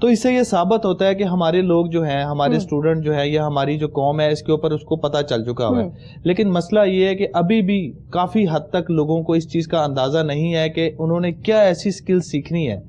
تو اس سے یہ ثابت ہوتا ہے کہ ہمارے لوگ جو ہیں, ہمارے اسٹوڈنٹ جو ہے, یا ہماری جو قوم ہے, اس کے اوپر اس کو پتہ چل چکا ہوا ہے. لیکن مسئلہ یہ ہے کہ ابھی بھی کافی حد تک لوگوں کو اس چیز کا اندازہ نہیں ہے کہ انہوں نے کیا ایسی سکل سیکھنی ہے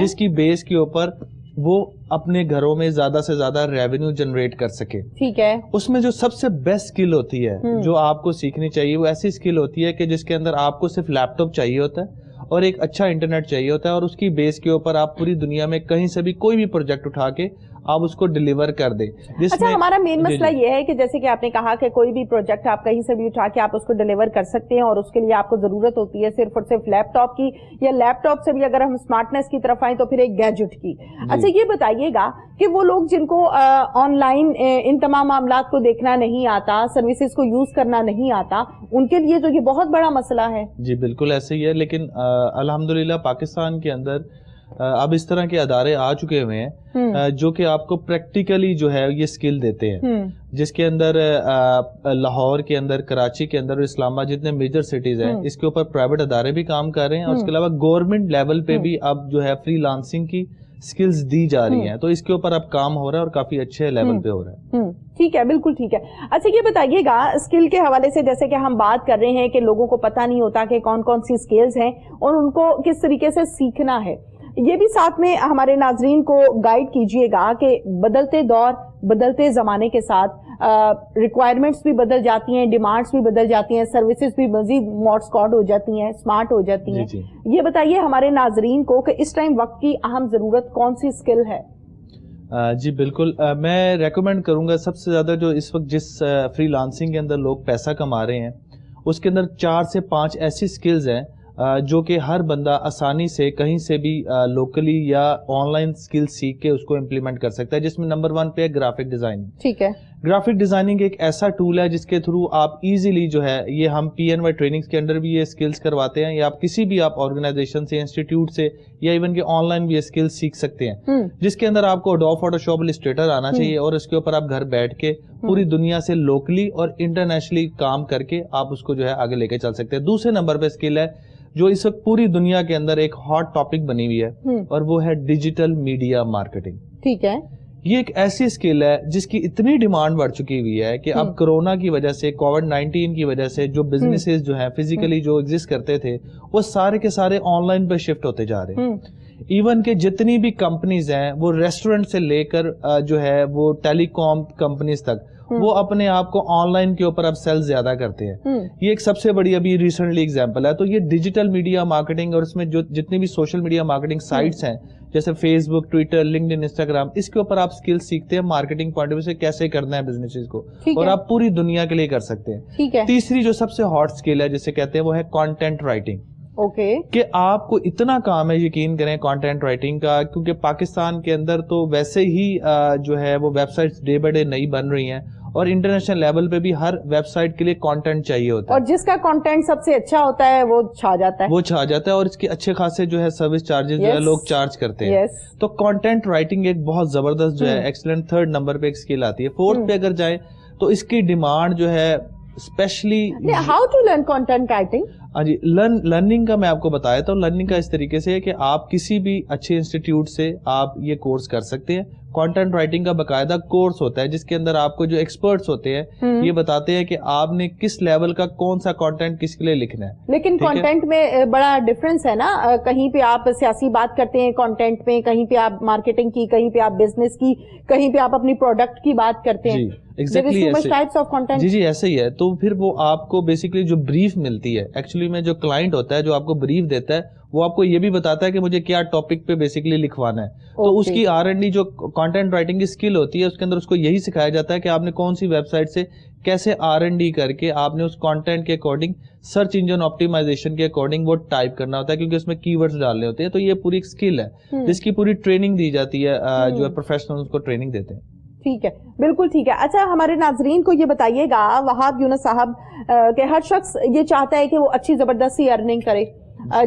جس کی بیس کے اوپر وہ اپنے گھروں میں زیادہ سے زیادہ ریونیو جنریٹ کر سکے. ٹھیک ہے. اس میں جو سب سے بیسٹ سکل ہوتی ہے جو آپ کو سیکھنی چاہیے, وہ ایسی سکل ہوتی ہے کہ جس کے اندر آپ کو صرف لیپ ٹاپ چاہیے ہوتا ہے اور ایک اچھا انٹرنیٹ چاہیے ہوتا ہے, اور اس کی بیس کے اوپر آپ پوری دنیا میں کہیں سے بھی کوئی بھی پروجیکٹ اٹھا کے آپ اس کو ڈیلیور کر دیں. اچھا, ہمارا مین مسئلہ یہ ہے کہ جیسے کہ آپ نے کہا کہ کوئی بھی پروجیکٹ آپ کہیں سے بھی اٹھا کے آپ اس کو ڈیلیور کر سکتے ہیں, اور اس کے لیے آپ کو ضرورت ہوتی ہے صرف اور صرف لیپ ٹاپ کی, یا لیپ ٹاپ سے بھی اگر ہم اسمارٹنیس کی طرف آئیں تو پھر ایک گیجٹ کی. اچھا, یہ بتائیے گا کہ وہ لوگ جن کو آن لائن ان تمام معاملات کو دیکھنا نہیں آتا, سروسز کو یوز کرنا نہیں آتا, ان کے لیے تو یہ بہت بڑا مسئلہ ہے. جی بالکل ایسے ہی ہے, لیکن الحمدللہ پاکستان کے اندر اب اس طرح کے ادارے آ چکے ہوئے ہیں جو کہ آپ کو پریکٹیکلی جو ہے یہ سکل دیتے ہیں, جس کے اندر لاہور کے اندر, کراچی کے اندر اور اسلام آباد جتنے میجر سٹیز ہیں, اس کے اوپر پرائیویٹ ادارے بھی کام کر رہے ہیں, اور اس کے علاوہ گورنمنٹ لیول پہ بھی اب جو ہے فری لانسنگ کی سکلز دی جا رہی ہیں. تو اس کے اوپر اب کام ہو رہا ہے اور کافی اچھے لیول پہ ہو رہا ہے. ٹھیک ہے, بالکل ٹھیک ہے. اچھا, یہ بتائیے گا اسکل کے حوالے سے, جیسے کہ ہم بات کر رہے ہیں کہ لوگوں کو پتہ نہیں ہوتا کہ کون کون سی اسکلز ہیں اور ان کو کس طریقے سے سیکھنا ہے. یہ بھی ساتھ میں ہمارے ناظرین کو گائیڈ کیجئے گا کہ بدلتے دور, بدلتے زمانے کے ساتھ ریکوائرمنٹس بھی بدل جاتی ہیں, ڈیمانڈس بھی بدل جاتی ہیں, سروسز بھی مزید ماڈ ہو جاتی ہیں, اسمارٹ ہو جاتی ہیں. یہ بتائیے ہمارے ناظرین کو کہ اس ٹائم وقت کی اہم ضرورت کون سی اسکل ہے؟ جی بالکل, میں ریکمینڈ کروں گا سب سے زیادہ جو اس وقت جس فری لانسنگ کے اندر لوگ پیسہ کما رہے ہیں, اس کے اندر 4 سے 5 ایسی سکلز ہیں جو کہ ہر بندہ آسانی سے کہیں سے بھی لوکلی یا آن لائن سکل سیکھ کے اس کو امپلیمنٹ کر سکتا ہے, جس میں نمبر 1 پہ ہے گرافک ڈیزائننگ. ٹھیک ہے. گرافک ڈیزائننگ ایک ایسا ٹول ہے جس کے تھرو آپ ایزیلی جو ہے, یہ ہم PNY ٹریننگز کے اندر بھی یہ سکلز کرواتے ہیں, یا آپ کسی بھی آپ آرگنائزیشن سے, انسٹیٹیوٹ سے, یا ایون کہ آن لائن بھی یہ سکلز سیکھ سکتے ہیں, جس کے اندر آپ کو ایڈوب فوٹوشاپ, السٹریٹر آنا چاہیے, اور اس کے اوپر آپ گھر بیٹھ کے پوری دنیا سے لوکلی اور انٹرنیشنلی کام کر کے آپ اس کو جو ہے آگے لے کے چل سکتے ہیں. دوسرے نمبر پہ اسکل ہے جو اس وقت پوری دنیا کے اندر ایک ہاٹ ٹاپک بنی ہوئی ہے, اور وہ ہے ڈیجیٹل میڈیا مارکیٹنگ. ٹھیک ہے. یہ ایک ایسی اسکل ہے جس کی اتنی ڈیمانڈ بڑھ چکی ہوئی ہے کہ اب کرونا کی وجہ سے, کووڈ-19 کی وجہ سے جو بزنسز جو ہیں فزیکلی جو ایگزسٹ کرتے تھے وہ سارے کے سارے آن لائن پہ شفٹ ہوتے جا رہے ہیں. ایون کہ جتنی بھی کمپنیز ہیں, وہ ریسٹورنٹ سے لے کر جو ہے وہ ٹیلی کام کمپنیز تک, وہ اپنے آپ کو آن لائن کے اوپر اب سیل زیادہ کرتے ہیں. یہ ایک سب سے بڑی ابھی ریسنٹلی ایگزامپل ہے. تو یہ ڈیجیٹل میڈیا مارکیٹنگ, اور اس میں جو جتنی بھی سوشل میڈیا مارکیٹنگ سائٹس ہیں جیسے فیس بک, ٹویٹر, لنکڈ ان, انسٹاگرام, اس کے اوپر آپ سکل سیکھتے ہیں مارکیٹنگ پوائنٹ آف ویو سے کیسے کرنا ہے بزنسز کو, اور آپ پوری دنیا کے لیے کر سکتے ہیں. تیسری جو سب سے ہاٹ سکل ہے جسے کہتے ہیں وہ ہے کانٹینٹ رائٹنگ. کہ آپ کو اتنا کام ہے, یقین کریں, کانٹینٹ رائٹنگ کا, کیونکہ پاکستان کے اندر تو ویسے ہی جو ہے وہ web sites day by day نئی بن رہی ہیں, اور انٹرنیشنل لیول پہ بھی ہر ویب سائٹ کے لیے کانٹینٹ چاہیے ہوتا ہے, اور جس کا کانٹینٹ سب سے اچھا ہوتا ہے وہ چھا جاتا ہے, اور اس کے اچھے خاصے جو ہے سروس چارجز جو ہے لوگ چارج کرتے ہیں. تو کانٹینٹ رائٹنگ ایک بہت زبردست جو ہے ایکسلنٹ 3rd نمبر پہ ایک اسکل آتی ہے. 4th پہ اگر جائیں تو اس کی ڈیمانڈ جو ہے especially how to learn content writing. ہاں جی, لرننگ کا میں آپ کو بتایا تھا. لرننگ کا اس طریقے سے ہے کہ آپ کسی بھی اچھے انسٹیٹیوٹ سے آپ یہ کورس کر سکتے ہیں. کانٹینٹ رائٹنگ کا باقاعدہ کورس ہوتا ہے جس کے اندر آپ کو جو ایکسپرٹس ہوتے ہیں یہ بتاتے ہیں کہ آپ نے کس لیول کا کون سا کانٹینٹ کس کے لیے لکھنا ہے. لیکن کانٹینٹ میں بڑا ڈفرنس ہے نا, کہیں پہ آپ سیاسی بات کرتے ہیں کانٹینٹ میں, کہیں پہ آپ مارکیٹنگ کی, کہیں پہ آپ بزنس کی, کہیں پہ آپ اپنی پروڈکٹ کی بات کرتے ہیں. جی ایسے ہی ہے. تو پھر وہ آپ کو بیسکلی جو بریف ملتی ہے, ایکچولی میں جو کلائنٹ ہوتا ہے جو آپ کو بریف دیتا ہے وہ آپ کو یہ بھی بتاتا ہے کہ مجھے کیا ٹاپک پہ بیسکلی لکھوانا ہے. تو اس کی R&D جو کانٹینٹ رائٹنگ کی اسکل ہوتی ہے اس کے اندر اس کو یہی سکھایا جاتا ہے کہ آپ نے کون سی ویب سائٹ سے کیسے R&D کر کے آپ نے اس کانٹینٹ کے اکارڈنگ, سرچ انجن آپٹیمائزیشن کے اکارڈنگ وہ ٹائپ کرنا ہوتا ہے, کیونکہ اس میں کی ورڈز ڈالنے ہوتے ہیں. تو یہ پوری ایک اسکل ہے جس کی پوری ٹریننگ دی جاتی ہے, جو ہے پروفیشنل کو ٹریننگ دیتے ہیں. ٹھیک ہے, بالکل ٹھیک ہے. اچھا, ہمارے ناظرین کو یہ بتائیے گا وہاب یونس صاحب کہ ہر شخص یہ چاہتا ہے کہ وہ اچھی زبردست سی ارننگ کرے,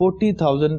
40,000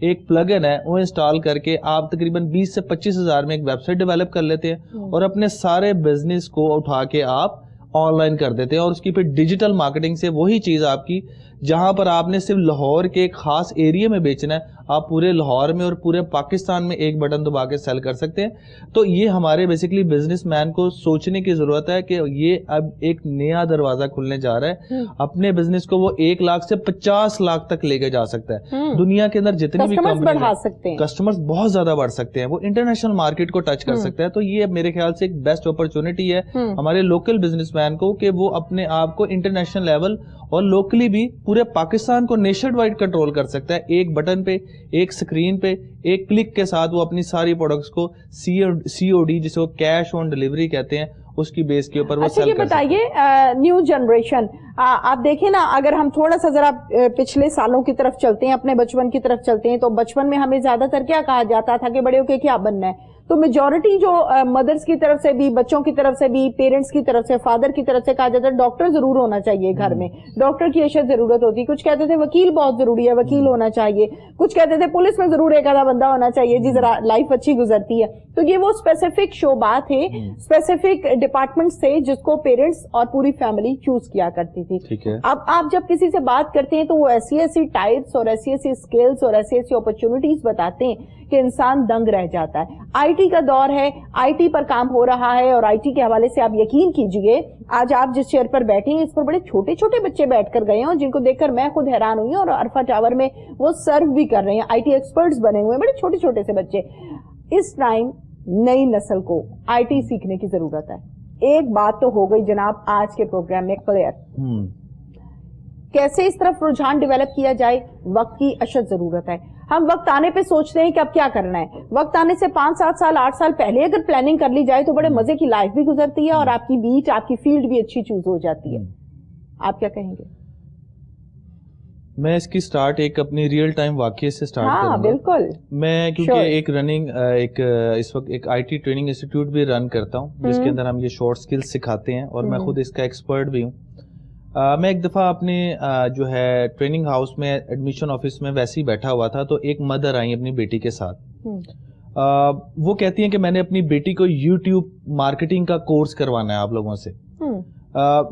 ایک پلگن ہے وہ انسٹال کر کے آپ تقریباً 20 سے 25 ہزار میں ایک ویب سائٹ ڈیولپ کر لیتے ہیں اور اپنے سارے بزنس کو اٹھا کے آپ آن لائن کر دیتے ہیں اور اس کی پھر ڈیجیٹل مارکیٹنگ سے وہی چیز آپ کی جہاں پر آپ نے صرف لاہور کے ایک خاص ایریا میں بیچنا ہے آپ پورے لاہور میں اور پورے پاکستان میں ایک بٹن دبا کے سیل کر سکتے ہیں. تو یہ ہمارے بیسیکلی بزنس مین کو سوچنے کی ضرورت ہے کہ یہ اب ایک نیا دروازہ کھلنے جا رہا ہے. اپنے بزنس کو وہ 1 لاکھ سے 50 لاکھ تک لے کے جا سکتا ہے. دنیا کے اندر جتنی بھی کسٹمرز بہت زیادہ بڑھ سکتے ہیں, وہ انٹرنیشنل مارکیٹ کو ٹچ کر سکتا ہے. تو یہ میرے خیال سے ایک بیسٹ اپرچونٹی ہے ہمارے لوکل بزنس مین کو کہ وہ اپنے آپ کو انٹرنیشنل لیول اور لوکلی بھی پورے پاکستان کو نیشن وائڈ کنٹرول کر سکتا ہے. ایک بٹن پہ, ایک سکرین پہ, ایک کلک کے ساتھ وہ اپنی ساری پروڈکٹس کو سی او ڈی جسے وہ کیش آن ڈیلیوری کہتے ہیں اس کی بیس کے اوپر وہ سیل کر سکتے ہیں. بتائیے نیو جنریشن, آپ دیکھیں نا, اگر ہم تھوڑا سا ذرا پچھلے سالوں کی طرف چلتے ہیں, اپنے بچپن کی طرف چلتے ہیں, تو بچپن میں ہمیں زیادہ تر کیا کہا جاتا تھا کہ بڑے ہو کے کیا بننا ہے. تو میجورٹی جو مدرس کی طرف سے بھی, بچوں کی طرف سے بھی, پیرنٹس کی طرف سے, فادر کی طرف سے کہا جاتا ہے ڈاکٹر ضرور ہونا چاہیے گھر میں, ڈاکٹر کی اشد ضرورت ہوتی. کچھ کہتے تھے وکیل بہت ضروری ہے, وکیل ہونا چاہیے. کچھ کہتے تھے پولیس میں ضرور ایک آدھا بندہ ہونا چاہیے جی ذرا لائف اچھی گزرتی ہے. تو یہ وہ اسپیسیفک شعبات تھے, اسپیسیفک ڈپارٹمنٹس تھے جس کو پیرنٹس اور پوری فیملی چوز کیا کرتی تھی. اب آپ جب کسی سے بات کرتے ہیں تو وہ ایسی ٹائپس اور ایسی اسکلز اور ایسی اپرچونٹیز بتاتے ہیں کہ انسان دنگ رہ جاتا ہے. آئی ٹی کا دور ہے, آئی ٹی پر کام ہو رہا ہے, اور آئی ٹی کے حوالے سے آپ یقین کیجئے آج آپ جس چیئر پر بیٹھے ہیں اس پر بڑے چھوٹے چھوٹے بچے بیٹھ کر گئے ہیں, جن کو دیکھ کر میں خود حیران ہوئی ہوں, اور عرفہ ٹاور میں وہ سرو بھی کر رہے ہیں, آئی ٹی ایکسپرٹس بنے ہوئے ہیں, بڑے چھوٹے چھوٹے سے بچے. اس ٹائم نئی نسل کو آئی ٹی سیکھنے کی ضرورت ہے. ایک بات تو ہو گئی جناب آج کے پروگرام میں کلیئر, کیسے اس طرف رجحان ڈیولپ کیا جائے, وقت کی اشد ضرورت ہے. ہم وقت آنے پہ سوچتے ہیں کہ اب کیا کرنا ہے. وقت آنے سے 5 7 سال 8 سال پہلے اگر پلاننگ کر لی جائے تو بڑے مزے کی لائف بھی گزرتی ہے, اور آپ کی بیٹ, آپ کی فیلڈ بھی اچھی چوز ہو جاتی ہے. آپ کیا کہیں گے؟ میں اس کی سٹارٹ ایک اپنی ریئل ٹائم واقعے سے سٹارٹ کروں گا. بالکل. میں کیونکہ ایک رننگ اس وقت ایک آئی ٹی ٹریننگ انسٹیٹیوٹ بھی رن کرتا ہوں جس کے اندر ہم یہ شارٹ سکلز سکھاتے ہیں, اور میں خود اس کا ایکسپرٹ بھی ہوں. میں ایک دفعہ اپنے جو ہے ٹریننگ ہاؤس میں ایڈمیشن آفس میں ویسے ہی بیٹھا ہوا تھا, تو ایک مدر آئی اپنی بیٹی کے ساتھ. وہ کہتی ہیں کہ میں نے اپنی بیٹی کو یوٹیوب مارکیٹنگ کا کورس کروانا ہے آپ لوگوں سے.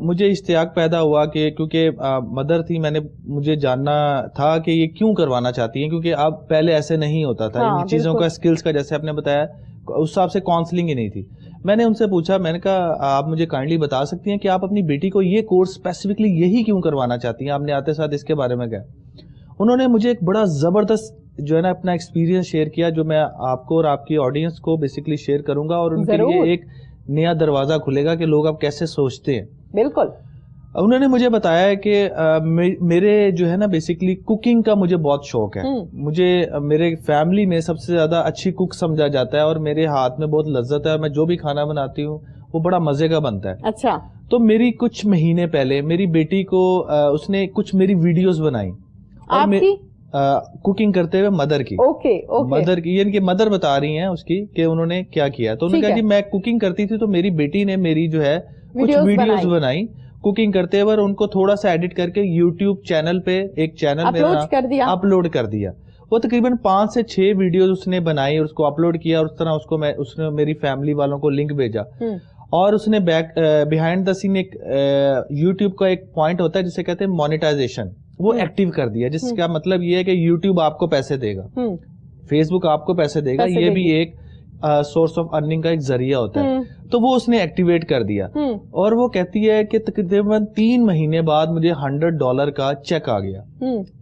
مجھے اشتیاق پیدا ہوا کہ کیونکہ مدر تھی, مجھے جاننا تھا کہ یہ کیوں کروانا چاہتی ہیں, کیونکہ اب پہلے ایسے نہیں ہوتا تھا. ان چیزوں کا اسکلز کا جیسے آپ نے بتایا اس حساب سے کاؤنسلنگ ہی نہیں تھی. میں نے ان سے پوچھا, میں نے کہا آپ مجھے کائنڈلی بتا سکتی ہیں کہ آپ اپنی بیٹی کو یہ کورس اسپیسیفکلی یہی کیوں کروانا چاہتی ہیں, آپ نے آتے ساتھ اس کے بارے میں کہا. انہوں نے مجھے ایک بڑا زبردست جو ہے نا اپنا ایکسپیرینس شیئر کیا, جو میں آپ کو اور آپ کی آڈینس کو بیسکلی شیئر کروں گا, اور ان کے لیے ایک نیا دروازہ کھلے گا کہ لوگ اب کیسے سوچتے ہیں. بالکل. انہوں نے مجھے بتایا ہے کہ میرے جو ہے نا بیسکلی کوکنگ کا مجھے بہت شوق ہے. مجھے میرے فیملی میں سب سے زیادہ اچھی کوک سمجھا جاتا ہے, اور میرے ہاتھ میں بہت لذت ہے, اور میں جو بھی کھانا بناتی ہوں وہ بڑا مزے کا بنتا ہے. اچھا. تو میری کچھ مہینے پہلے میری بیٹی کو اس نے کچھ میری ویڈیوز بنائی کوکنگ کرتے ہوئے مدر کی. مدر کی یعنی کہ مدر بتا رہی ہیں اس کی کہ انہوں نے کیا کیا. تو انہوں نے کہا جی میں کوکنگ کرتی تھی, تو میری بیٹی نے میری جو ہے کچھ ویڈیوز بنائی کوکنگ کرتے ہوئے, اور ان کو تھوڑا سا ایڈٹ کر کے یوٹیوب چینل پہ ایک چینل اپلوڈ کر دیا. وہ تقریباً 5 سے 6 ویڈیوز اس نے بنائی اور اس کو اپلوڈ کیا, اور اس طرح اس نے میری فیملی والوں کو لنک بھیجا. اور اس نے بیہائنڈ دا سین ایک یوٹیوب کا ایک پوائنٹ ہوتا ہے جسے کہتے ہیں مانیٹائزیشن, وہ ایکٹیو کر دیا, جس کا مطلب یہ ہے کہ یوٹیوب آپ کو پیسے دے گا, فیس بک آپ کو پیسے دے گا, یہ بھی ایک سورس آف ارننگ کا ایک ذریعہ ہوتا ہے. تو وہ اس نے ایکٹیویٹ کر دیا, اور وہ کہتی ہے کہ تقریباً 3 مہینے بعد مجھے $100 کا چیک آ گیا.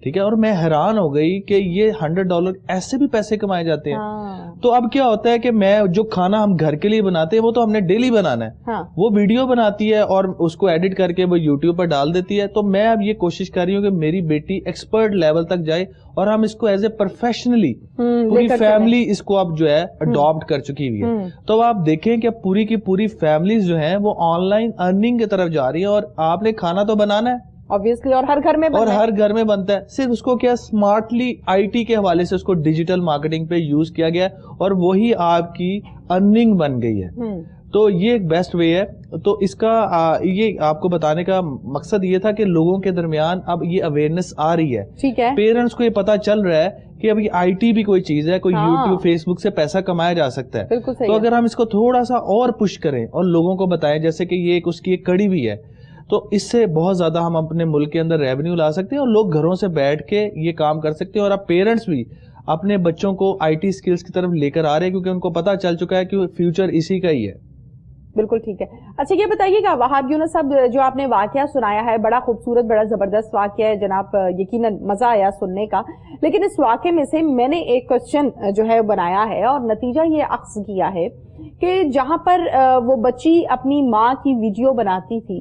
ٹھیک ہے, اور میں حیران ہو گئی کہ یہ $100 ایسے بھی پیسے کمائے جاتے ہیں. تو اب کیا ہوتا ہے کہ میں جو کھانا ہم گھر کے لیے بناتے ہیں وہ تو ہم نے ڈیلی بنانا ہے, وہ ویڈیو بناتی ہے اور اس کو ایڈٹ کر کے وہ یوٹیوب پر ڈال دیتی ہے. تو میں اب یہ کوشش کر رہی ہوں کہ میری بیٹی ایکسپرٹ لیول تک جائے, اور ہم اس کو ایز اے پروفیشنلی پوری فیملی اس کو اب جو ہے اڈاپٹ کر چکی ہوئی ہے. تو آپ دیکھیں کہ پوری کی پوری فیملیز جو ہیں وہ آن لائن ارننگ کی طرف جا رہی ہیں, اور آپ نے کھانا تو بنانا ہے obviously, اور ہر گھر میں بنتا ہے. صرف اس کو کیا اسمارٹلی آئی ٹی کے حوالے سے اس کو ڈیجیٹل مارکیٹنگ پہ یوز کیا گیا, اور وہی آپ کی ارننگ بن گئی ہے. تو یہ ایک بیسٹ وے ہے. تو اس کا یہ آپ کو بتانے کا مقصد یہ تھا کہ لوگوں کے درمیان اب یہ اویئرنیس آ رہی ہے, ٹھیک ہے, پیرنٹس کو یہ پتا چل رہا ہے کہ اب یہ آئی ٹی بھی کوئی چیز ہے, کوئی یوٹیوب فیس بک سے پیسہ کمایا جا سکتا ہے. تو اگر ہم اس کو تھوڑا سا اور پش کریں اور لوگوں کو بتائیں جیسے کہ یہ اس کی ایک کڑی بھی ہے, تو اس سے بہت زیادہ ہم اپنے ملک کے اندر ریونیو لا سکتے ہیں اور لوگ گھروں سے بیٹھ کے یہ کام کر سکتے ہیں. اور اب پیرنٹس بھی اپنے بچوں کو آئی ٹی اسکلز کی طرف لے کر آ رہے ہیں کیونکہ ان کو پتا چل چکا ہے کہ فیوچر اسی کا ہی ہے. بالکل ٹھیک ہے. اچھا یہ بتائیے گا وہاب یونس صاحب, جو آپ نے واقعہ سنایا ہے بڑا خوبصورت بڑا زبردست واقعہ ہے جناب, یقیناً مزہ آیا سننے کا, لیکن اس واقعے میں سے میں نے ایک کوشچن جو ہے بنایا ہے اور نتیجہ یہ اخذ کیا ہے کہ جہاں پر وہ بچی اپنی ماں کی ویڈیو بناتی تھی,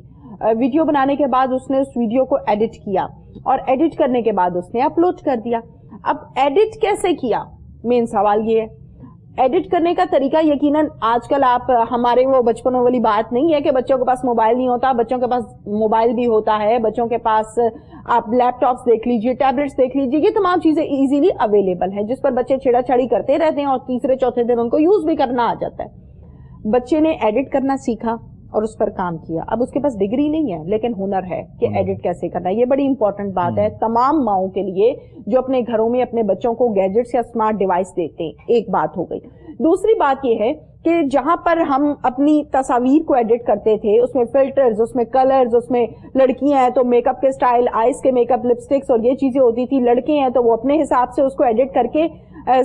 ویڈیو بنانے کے بعد اس نے اس ویڈیو کو ایڈٹ کیا اور ایڈٹ کرنے کے بعد اس نے اپلوڈ کر دیا. اب ایڈٹ کیسے کیا, مین سوال یہ ہے. ایڈٹ کرنے کا طریقہ یقیناً آج کل آپ ہمارے وہ بچپنوں والی بات نہیں ہے کہ بچوں کے پاس موبائل نہیں ہوتا, بچوں کے پاس موبائل بھی ہوتا ہے, بچوں کے پاس آپ لیپ ٹاپس دیکھ لیجئے, ٹیبلٹس دیکھ لیجئے, یہ تمام چیزیں ایزیلی اویلیبل ہیں جس پر بچے چھیڑا چھاڑی کرتے رہتے ہیں اور تیسرے چوتھے دن ان کو یوز بھی کرنا آ جاتا ہے. بچے نے ایڈٹ کرنا سیکھا اور اس پر کام کیا. اب اس کے پاس ڈگری نہیں ہے لیکن ہنر ہے کہ ایڈٹ کیسے کرنا ہے. یہ بڑی امپورٹنٹ بات ہے تمام ماؤں کے لیے جو اپنے گھروں میں اپنے بچوں کو گیجٹس یا اسمارٹ ڈیوائس دیتے ہیں. ایک بات ہو گئی. دوسری بات یہ ہے کہ جہاں پر ہم اپنی تصاویر کو ایڈٹ کرتے تھے اس میں فلٹرز, اس میں کلرز, اس میں لڑکیاں ہیں تو میک اپ کے سٹائل, آئز کے میک اپ, لپسٹکس اور یہ چیزیں ہوتی تھی, لڑکے ہیں تو وہ اپنے حساب سے اس کو ایڈٹ کر کے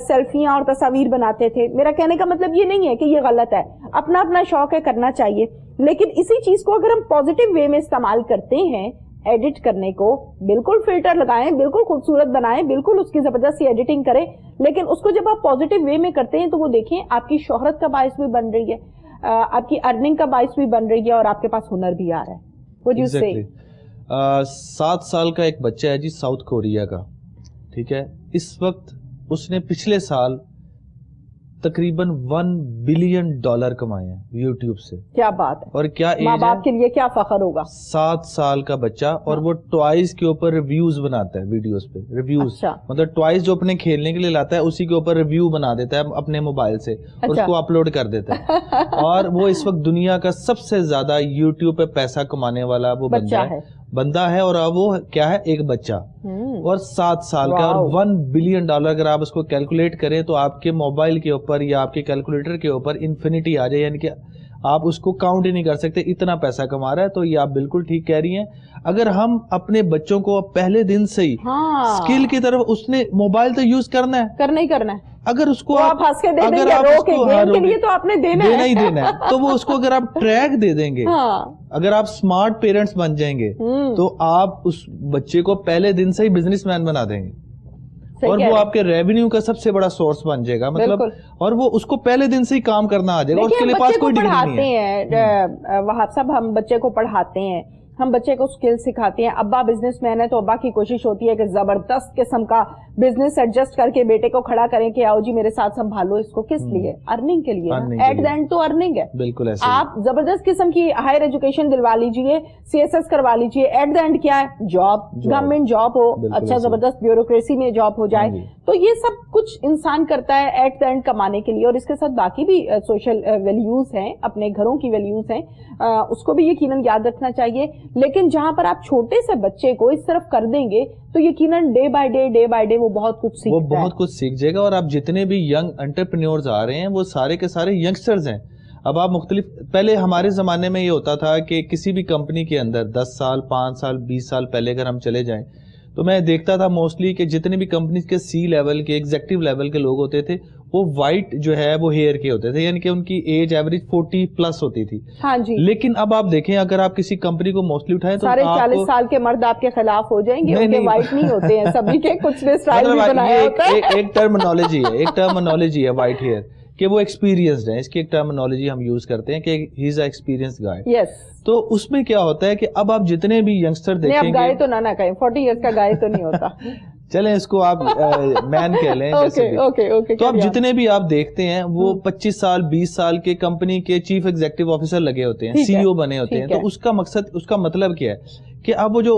سیلفیاں اور تصاویر بناتے تھے. میرا کہنے کا مطلب یہ نہیں ہے کہ یہ غلط ہے, اپنا اپنا شوق ہے, کرنا چاہیے, لیکن اسی چیز کو اگر ہم پازیٹیو وے میں استعمال کرتے ہیں ایڈٹ کرنے کو, بالکل فلٹر لگائیں, بالکل خوبصورت بنائیں, بالکل اس کی زبردست ایڈیٹنگ کریں, لیکن اس کو جب آپ پازیٹیو وے میں کرتے ہیں تو وہ دیکھیں آپ کی شہرت کا باعث بھی بن رہی ہے, آپ کی ارننگ کا باعث بھی بن رہی ہے اور آپ کے پاس ہنر بھی آ رہا ہے. Would you say? 7 سال کا ایک بچہ ہے جی ساؤتھ کوریا کا, ٹھیک ہے, اس وقت اس نے پچھلے سال تقریباً $1 بلین کمائے ہیں یوٹیوب سے. کیا بات ہے, اور کیا ماں باپ کے لیے کیا فخر ہوگا. 7 سال کا بچہ, اور وہ ٹوائز کے اوپر ریویوز بناتا ہے, ویڈیوز پہ ریویوز, مطلب ٹوائز جو اپنے کھیلنے کے لیے لاتا ہے اسی کے اوپر ریویو بنا دیتا ہے اپنے موبائل سے اور اس کو اپلوڈ کر دیتا ہے. اور وہ اس وقت دنیا کا سب سے زیادہ یوٹیوب پہ پیسہ کمانے والا وہ بندہ ہے, اور وہ کیا ہے, ایک بچہ, اور 7 سال کا, اور $1 بلین اگر آپ اس کو کیلکولیٹ کریں تو آپ کے موبائل کے اوپر یا آپ کے کیلکولیٹر کے اوپر انفینٹی آ جائے, یعنی کہ آپ اس کو کاؤنٹ ہی نہیں کر سکتے, اتنا پیسہ کما رہا ہے. تو یہ آپ بالکل ٹھیک کہہ رہی ہیں. اگر ہم اپنے بچوں کو پہلے دن سے ہی اسکل کی طرف, اس نے موبائل تو یوز کرنا ہے, اگر اس کو آپ ہنس کے دے دیں گے, رو کے گیم کے لیے تو آپ نے دینا ہی دینا ہے, تو وہ اس کو اگر آپ ٹریک دے دیں گے, اگر آپ اسمارٹ پیرنٹس بن جائیں گے تو آپ اس بچے کو پہلے دن سے ہی بزنس مین بنا دیں گے, اور وہ آپ کے ریونیو کا سب سے بڑا سورس بن جائے گا, مطلب, اور وہ اس کو پہلے دن سے ہی کام کرنا آ جائے گا, اور اس کے لیے پاس کوئی ڈگری نہیں ہے. وہاب صاحب, ہم بچے کو پڑھاتے ہیں, ہم بچے کو اسکل سکھاتے ہیں. ابا بزنس مین ہے تو ابا کی کوشش ہوتی ہے کہ زبردست قسم کا بزنس ایڈجسٹ کر کے بیٹے کو کھڑا کریں کہ آؤ جی میرے ساتھ سنبھالو اس کو. کس لیے؟ ارننگ کے لیے. ایٹ دا اینڈ تو ارننگ ہے. بالکل ایسے آپ زبردست قسم کی ہائر ایجوکیشن دلوا لیجیے, CSS کروا لیجیے, ایٹ دا اینڈ کیا ہے, جاب, گورنمنٹ جاب ہو, اچھا زبردست بیوروکریسی میں جاب ہو جائے, تو یہ سب کچھ انسان کرتا ہے ایٹ دا اینڈ کمانے کے لیے. اور اس کے ساتھ باقی بھی سوشل ویلیوز ہیں, اپنے گھروں کی ویلیوز ہیں, اس کو بھی یقیناً یاد رکھنا چاہیے. لیکن جہاں پر آپ چھوٹے سے بچے کو اس طرف کر دیں گے تو یقیناً ڈے بائی ڈے وہ بہت کچھ سیکھ جائے گا. اور آپ جتنے بھی ینگ انٹرپرینیورز آ رہے ہیں وہ سارے کے سارے ینگسٹرز ہیں. اب آپ مختلف, پہلے ہمارے زمانے میں یہ ہوتا تھا کہ کسی بھی کمپنی کے اندر 10 سال 5 سال 20 سال پہلے اگر ہم چلے جائیں تو میں دیکھتا تھا موسٹلی کہ جتنے بھی کمپنیز کے C لیول کے ایگزیکٹو لیول کے لوگ ہوتے تھے وہ وائٹ جو ہے وہ ہیئر کے ہوتے تھے, یعنی کہ ان کی ایج ایوریج 40+ ہوتی تھی. لیکن اب آپ دیکھیں اگر آپ کسی کمپنی کو موسٹلی اٹھائیں تو 40 سال کے مرد آپ کے خلاف ہو جائیں گے, ان کے وائٹ نہیں ہوتے ہیں سبھی کے, کچھ نے سٹائل بھی بنایا ہوتا ہے. ایک ٹرمنالوجی ہے وائٹ ہیئر کہ وہ ایکسپیرینسڈ ہیں, اس کی ایک ٹرمنالوجی ہم یوز کرتے ہیں کہ ہی از اے ایکسپیرینسڈ گائے. تو اس میں کیا ہوتا ہے کہ اب آپ جتنے بھی ینگسٹر دیکھیں گے, گائے تو نہ کہیں, 40 ایئرس کا گائے تو نہیں ہوتا, چلیں اس کو آپ مین کہہ لیں, تو آپ جتنے بھی آپ دیکھتے ہیں وہ 25 سال 20 سال کے کمپنی کے چیف ایگزیکٹو آفیسر لگے ہوتے ہیں, CEO بنے ہوتے ہیں. تو اس کا مقصد, اس کا مطلب کیا ہے کہ اب وہ جو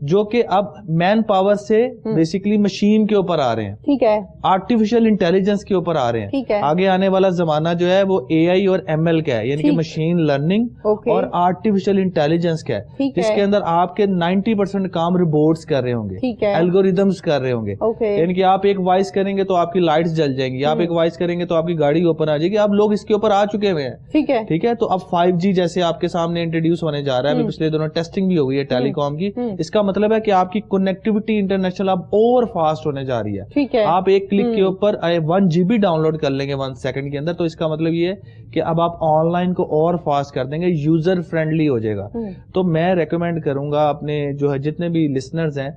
جو کہ اب مین پاور سے بیسیکلی مشین کے اوپر آ رہے ہیں. ٹھیک ہے. آرٹیفیشل انٹیلیجنس کے اوپر آ رہے ہیں. ٹھیک ہے. آگے آنے والا زمانہ جو ہے وہ اے آئی اور ایم ایل کا ہے, یعنی کہ مشین لرننگ اور آرٹیفیشل انٹیلیجنس کا ہے, جس کے اندر آپ کے 90% کام روبوٹس کر رہے ہوں گے, الگوریدمس کر رہے ہوں گے. یعنی کہ آپ ایک وائس کریں گے تو آپ کی لائٹس جل جائیں گی, آپ ایک وائس کریں گے تو آپ کی گاڑی اوپن آ جائے گی. اب لوگ اس کے اوپر آ چکے ہوئے ہیں. ٹھیک ہے. تو اب 5G جیسے آپ کے سامنے انٹروڈیوس ہونے جا رہا ہے, ابھی پچھلے دنوں ٹیسٹنگ بھی ہو گئی ہے ٹیلی کام کی. اس کا مطلب ہے کہ آپ کی کنیکٹیوٹی انٹرنیشنل اب اوور فاسٹ ہونے جا رہی ہے. آپ ایک کلک کے اوپر 1 GB ڈاؤن لوڈ کر لیں گے 1 سیکنڈ کے اندر, تو اس کا مطلب یہ ہے کہ اب آپ آن لائن کو اور فاسٹ کر دیں گے, یوزر فرینڈلی ہو جائے گا. تو میں ریکمینڈ کروں گا اپنے جو ہے جتنے بھی لسنرز ہیں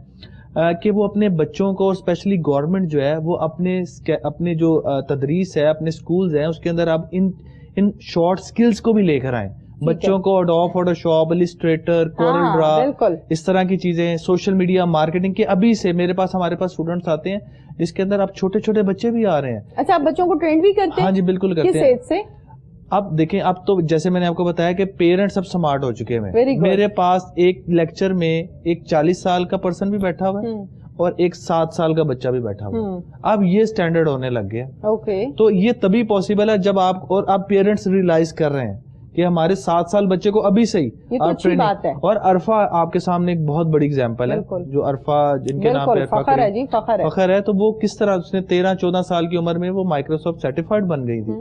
کہ وہ اپنے بچوں کو, اسپیشلی گورنمنٹ جو ہے وہ اپنے جو تدریس ہے, اپنے سکولز ہیں, اس کے اندر اب ان شارٹ سکلز کو بھی لے کر آئیں. بچوں کو اڈوب فوٹوشاپ, السٹریٹر, کورل ڈرا, اس طرح کی چیزیں, سوشل میڈیا مارکیٹنگ کے ابھی سے ہمارے پاس اسٹوڈنٹس آتے ہیں جس کے اندر اب چھوٹے چھوٹے بچے بھی آ رہے ہیں. اچھا, آپ بچوں کو ٹرین بھی کرتے ہیں؟ ہاں جی بالکل کرتے ہیں. کس ایج سے؟ اب دیکھیں, اب تو جیسے میں نے آپ کو بتایا کہ پیرنٹس اب سمارٹ ہو چکے ہیں. میرے پاس ایک لیکچر میں ایک 40 سال کا پرسن بھی بیٹھا ہوا ہے اور ایک 7 سال کا بچہ بھی بیٹھا ہوا ہے. اب یہ سٹینڈرڈ ہونے لگ گیا. تو یہ تبھی پاسبل ہے جب آپ پیرنٹس ریئلائز کر رہے ہیں کہ ہمارے 7 سال بچے کو ابھی سے ہی بات ہے. اور عرفہ آپ کے سامنے ایک بہت بڑی اگزامپل ہے, جو عرفہ جن کے نام پہ فخر ہے, تو وہ کس طرح اس نے 13-14 سال کی عمر میں وہ مائکروسافٹ سرٹیفائڈ بن گئی تھی.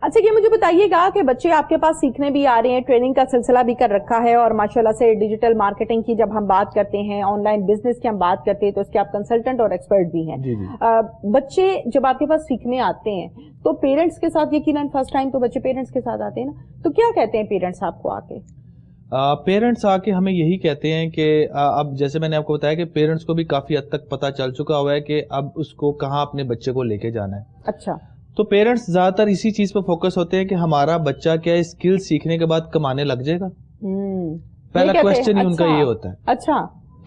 اچھا, یہ مجھے بتائیے گا کہ بچے آپ کے پاس سیکھنے بھی آ رہے ہیں, ٹریننگ کا سلسلہ بھی کر رکھا ہے, اور ماشاءاللہ سے ڈیجیٹل مارکیٹنگ کی جب ہم بات کرتے ہیں, آن لائن بزنس کی ہم بات کرتے ہیں, تو اس کے آپ کنسلٹنٹ اور ایکسپرٹ بھی ہیں. بچے جب آپ کے پاس سیکھنے آتے ہیں تو پیرنٹس کے ساتھ, یقیناً فرسٹ ٹائم تو بچے پیرنٹس کے ساتھ آتے ہیں نا, تو کیا کہتے ہیں پیرنٹس آپ کو آ کے؟ پیرنٹس آ کے ہمیں یہی کہتے ہیں کہ اب جیسے میں نے آپ کو بتایا کہ پیرنٹس کو بھی کافی حد تک پتا چل چکا ہوا ہے کہ اب اس کو کہاں اپنے بچے کو لے کے جانا ہے. اچھا, تو پیرنٹس زیادہ تر اسی چیز پہ فوکس ہوتے ہیں کہ ہمارا بچہ کیا اسکل سیکھنے کے بعد کمانے لگ جائے گا. پہلا کوشچن ہی ان کا یہ ہوتا ہے. اچھا,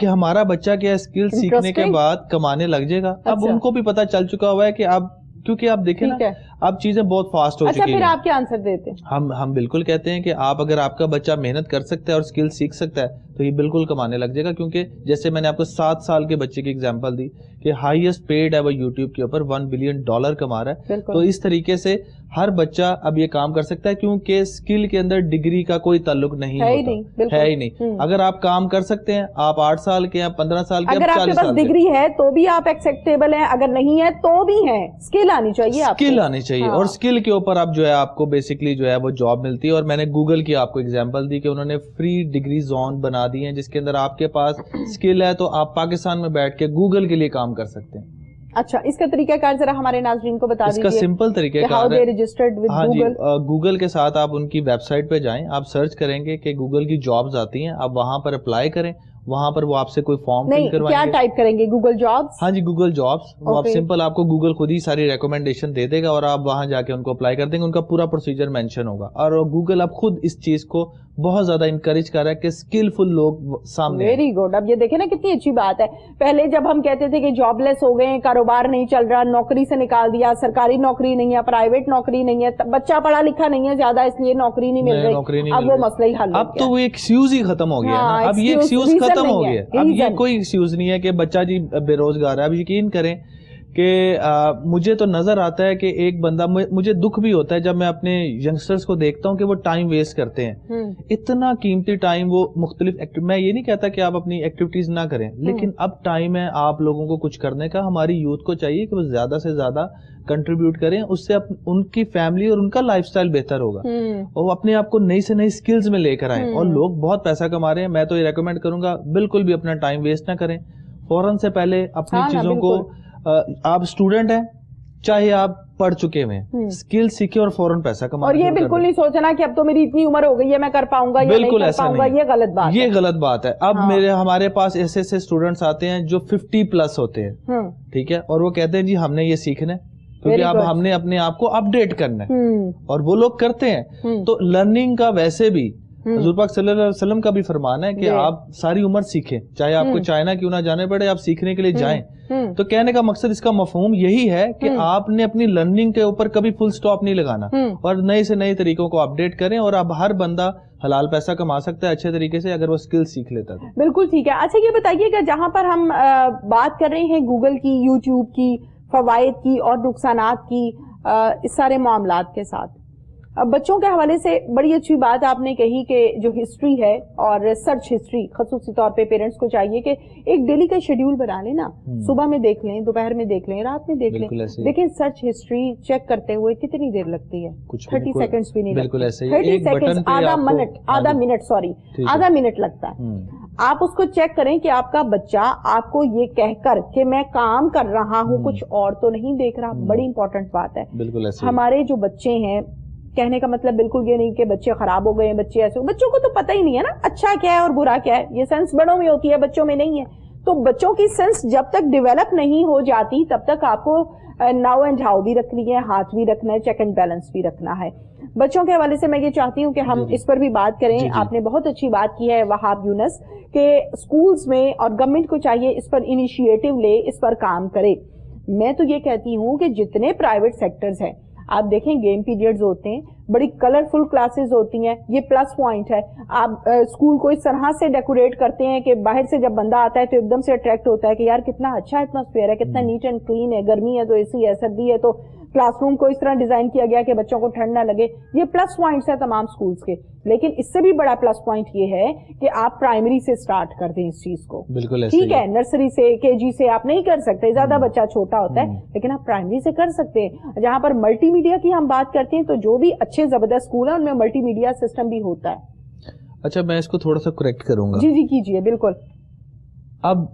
کہ ہمارا بچہ کیا اسکل سیکھنے کے بعد کمانے لگ جائے گا. اب ان کو بھی پتا چل چکا ہوا ہے کہ اب کیونکہ آپ دیکھیں نا اب چیزیں بہت فاسٹ ہو چکی ہیں. اچھا, پھر آپ کیا آنسر دیتے ہیں؟ ہم بالکل کہتے ہیں کہ اگر آپ کا بچہ محنت کر سکتا ہے اور اسکل سیکھ سکتا ہے تو یہ بالکل کمانے لگ جائے گا. کیونکہ جیسے میں نے آپ کو 7 سال کے بچے کی ایگزامپل دی کہ ہائیسٹ پیڈ ہے وہ یوٹیوب کے اوپر $1 بلین کما رہا ہے. تو اس طریقے سے ہر بچہ اب یہ کام کر سکتا ہے, کیونکہ اسکل کے اندر ڈگری کا کوئی تعلق نہیں ہوتا ہے ہی نہیں. اگر آپ کام کر سکتے ہیں, آپ 8 سال کے ہیں, 15 سال کے, اگر آپ کے پاس ڈگری ہے تو بھی آپ ایکسیپٹیبل ہیں, اگر نہیں ہے تو بھی ہیں. اسکل آنی چاہیے, اسکل آنی چاہیے. اور اسکل کے اوپر اب جو ہے آپ کو بیسکلی جو ہے وہ جاب ملتی ہے. اور میں نے گوگل کی آپ کو ایگزامپل دی کہ انہوں نے فری ڈگری زون بنا دی ہیں, جس کے اندر آپ کے پاس اسکل ہے تو آپ پاکستان میں بیٹھ کے گوگل کے لیے کام کر سکتے ہیں. اچھا, اس کا طریقہ کار ذرا ہمارے ناظرین کو بتا دیجیے. اس کا سمپل طریقہ کار ہے, ہاں جی, گوگل کے ساتھ آپ ان کی ویب سائٹ پہ جائیں, آپ سرچ کریں گے کہ گوگل کی جابز آتی ہیں, آپ وہاں پر اپلائی کریں. وہاں پر وہ آپ سے کوئی فارم فل کروائیں گے. کیا ٹائپ کریں گے؟ Google jobs. ہاں جی, گوگل جابز. وہ آپ سمپل, آپ کو گوگل خود ہی ساری ریکمنڈیشن دے دے گا اور آپ وہاں جا کے ان کو اپلائی کر دیں گے. ان کا پورا پروسیجر مینشن ہوگا. اور گوگل اب خود اس چیز کو بہت زیادہ انکریج کر رہا ہے کہ اسکلفل لوگ سامنے. Very good. اب یہ دیکھیں نا کتنی اچھی بات ہے. پہلے جب ہم کہتے تھے کہ جاب لیس ہو گئے, کاروبار نہیں چل رہا, نوکری سے نکال دیا, سرکاری نوکری نہیں ہے, پرائیویٹ نوکری نہیں ہے, بچہ پڑھا لکھا نہیں ہے زیادہ اس لیے نوکری نہیں مل رہی, اب وہ مسئلہ ہی حل ہو گیا. اب تو وہ ایکسکیوز ہی ختم ہو گیا. اب یہ ایکسکیوز ختم ہو گیا. اب یہ کوئی ایکسکیوز نہیں ہے کہ بچہ جی بے روزگار ہے. اب یقین کریں کہ مجھے تو نظر آتا ہے کہ ایک بندہ, مجھے دکھ بھی ہوتا ہے جب میں اپنے ینگسٹرز کو دیکھتا ہوں کہ وہ ٹائم ویسٹ کرتے ہیں, اتنا قیمتی ٹائم وہ مختلف میں یہ نہیں کہتا کہ آپ اپنی ایکٹیویٹیز نہ کریں, لیکن اب ٹائم ہے آپ لوگوں کو کچھ کرنے کا. ہماری یوتھ کو چاہیے کہ وہ زیادہ سے زیادہ کنٹریبیوٹ کریں, اس سے ان کی فیملی اور ان کا لائف سٹائل بہتر ہوگا, اور وہ اپنے آپ کو نئی سے نئی سکلز میں لے کر آئیں. اور لوگ بہت پیسہ کما رہے ہیں, میں تو یہ ریکمینڈ کروں گا بالکل بھی اپنا ٹائم ویسٹ نہ کریں. فوراً سے پہلے اپنی چیزوں کو, آپ اسٹوڈنٹ ہیں چاہے آپ پڑھ چکے ہوئے ہیں, اسکل سیکھیں اور فوراً پیسہ کمائیں. اور یہ بالکل نہیں سوچنا کہ اب تو میری اتنی عمر ہو گئی ہے میں کر پاؤں گا, بالکل ایسا نہیں, یہ غلط بات ہے. یہ غلط بات ہے. اب ہمارے پاس ایسے اسٹوڈنٹس آتے ہیں جو 50+ ہوتے ہیں, ٹھیک ہے, اور وہ کہتے ہیں جی ہم نے یہ سیکھنا ہے کیونکہ اب ہم نے اپنے آپ کو اپ ڈیٹ کرنا ہے, اور وہ لوگ کرتے ہیں. تو لرننگ کا ویسے بھی حضور پاک صلی اللہ علیہ وسلم کا بھی فرمان ہے کہ آپ ساری عمر سیکھیں, چاہے آپ کو چائنا کیوں نہ جانے پڑے, آپ سیکھنے کے لیے جائیں. تو کہنے کا مقصد اس کا مفہوم یہی ہے کہ آپ نے اپنی لرننگ کے اوپر کبھی فل سٹاپ نہیں لگانا اور نئے سے نئے طریقوں کو اپڈیٹ کریں, اور اب ہر بندہ حلال پیسہ کما سکتا ہے اچھے طریقے سے اگر وہ اسکل سیکھ لیتا ہے. بالکل ٹھیک ہے. اچھا یہ بتائیے کہ جہاں پر ہم بات کر رہے ہیں گوگل کی, یوٹیوب کی, فوائد کی اور نقصانات کی, اس سارے معاملات کے ساتھ بچوں کے حوالے سے بڑی اچھی بات آپ نے کہی کہ جو ہسٹری ہے اور سرچ ہسٹری, خصوصی طور پہ پیرنٹس کو چاہیے کہ ایک ڈیلی کا شیڈیول بنا لیں نا, صبح میں دیکھ لیں, دوپہر میں دیکھ لیں, رات میں دیکھ لیں. لیکن سرچ ہسٹری چیک کرتے ہوئے کتنی دیر لگتی ہے؟ 30 سیکنڈز بھی نہیں لگتی. 30 سیکنڈز, آدھا منٹ لگتا ہے. آپ اس کو چیک کریں کہ آپ کا بچہ آپ کو یہ کہہ کر کہ میں کام کر رہا ہوں کچھ اور تو نہیں دیکھ رہا. بڑی امپورٹنٹ بات ہے. ہمارے جو بچے ہیں, کہنے کا مطلب بالکل یہ نہیں کہ بچے خراب ہو گئے ہیں, بچے ایسے, بچوں کو تو پتہ ہی نہیں ہے نا اچھا کیا ہے اور برا کیا ہے. یہ سینس بڑوں میں ہوتی ہے, بچوں میں نہیں ہے. تو بچوں کی سینس جب تک ڈیولپ نہیں ہو جاتی تب تک آپ کو ناؤ اینڈ ہاؤ بھی رکھنی ہے, ہاتھ بھی رکھنا ہے, چیک اینڈ بیلنس بھی رکھنا ہے. بچوں کے حوالے سے میں یہ چاہتی ہوں کہ ہم اس پر بھی بات کریں. آپ نے بہت اچھی بات کی ہے وہاب یونس کہ اسکولز میں اور گورنمنٹ کو چاہیے اس پر انیشیٹو لے, اس پر کام کرے. میں تو یہ کہتی ہوں کہ جتنے پرائیویٹ سیکٹرز ہیں, آپ دیکھیں گیم پیریڈز ہوتے ہیں, بڑی کلرفل کلاسز ہوتی ہیں, یہ پلس پوائنٹ ہے. آپ اسکول کو اس طرح سے ڈیکوریٹ کرتے ہیں کہ باہر سے جب بندہ آتا ہے تو ایک دم سے اٹریکٹ ہوتا ہے کہ یار کتنا اچھا ایٹماسفیئر ہے, کتنا نیٹ اینڈ کلین ہے, گرمی ہے تو اے سی ہے, سردی ہے تو کلاس روم کو اس طرح ڈیزائن کیا گیا کہ بچوں کو ٹھنڈ نہ لگے. یہ پلس پوائنٹس ہیں تمام اسکولس کے. لیکن اس سے بھی بڑا پلس پوائنٹ یہ ہے کہ آپ پرائمری سے سٹارٹ کر دیں اس چیز کو. بالکل ٹھیک ہے, نرسری سے, کے جی سے آپ نہیں کر سکتے, زیادہ بچہ چھوٹا ہوتا ہے, لیکن آپ پرائمری سے کر سکتے ہیں. جہاں پر ملٹی میڈیا کی ہم بات کرتے ہیں تو جو بھی اچھے زبردست اسکول ہیں ان میں ملٹی میڈیا سسٹم بھی ہوتا ہے. اچھا میں اس کو تھوڑا سا کریکٹ کروں گا. جی کیجئے. بالکل. اب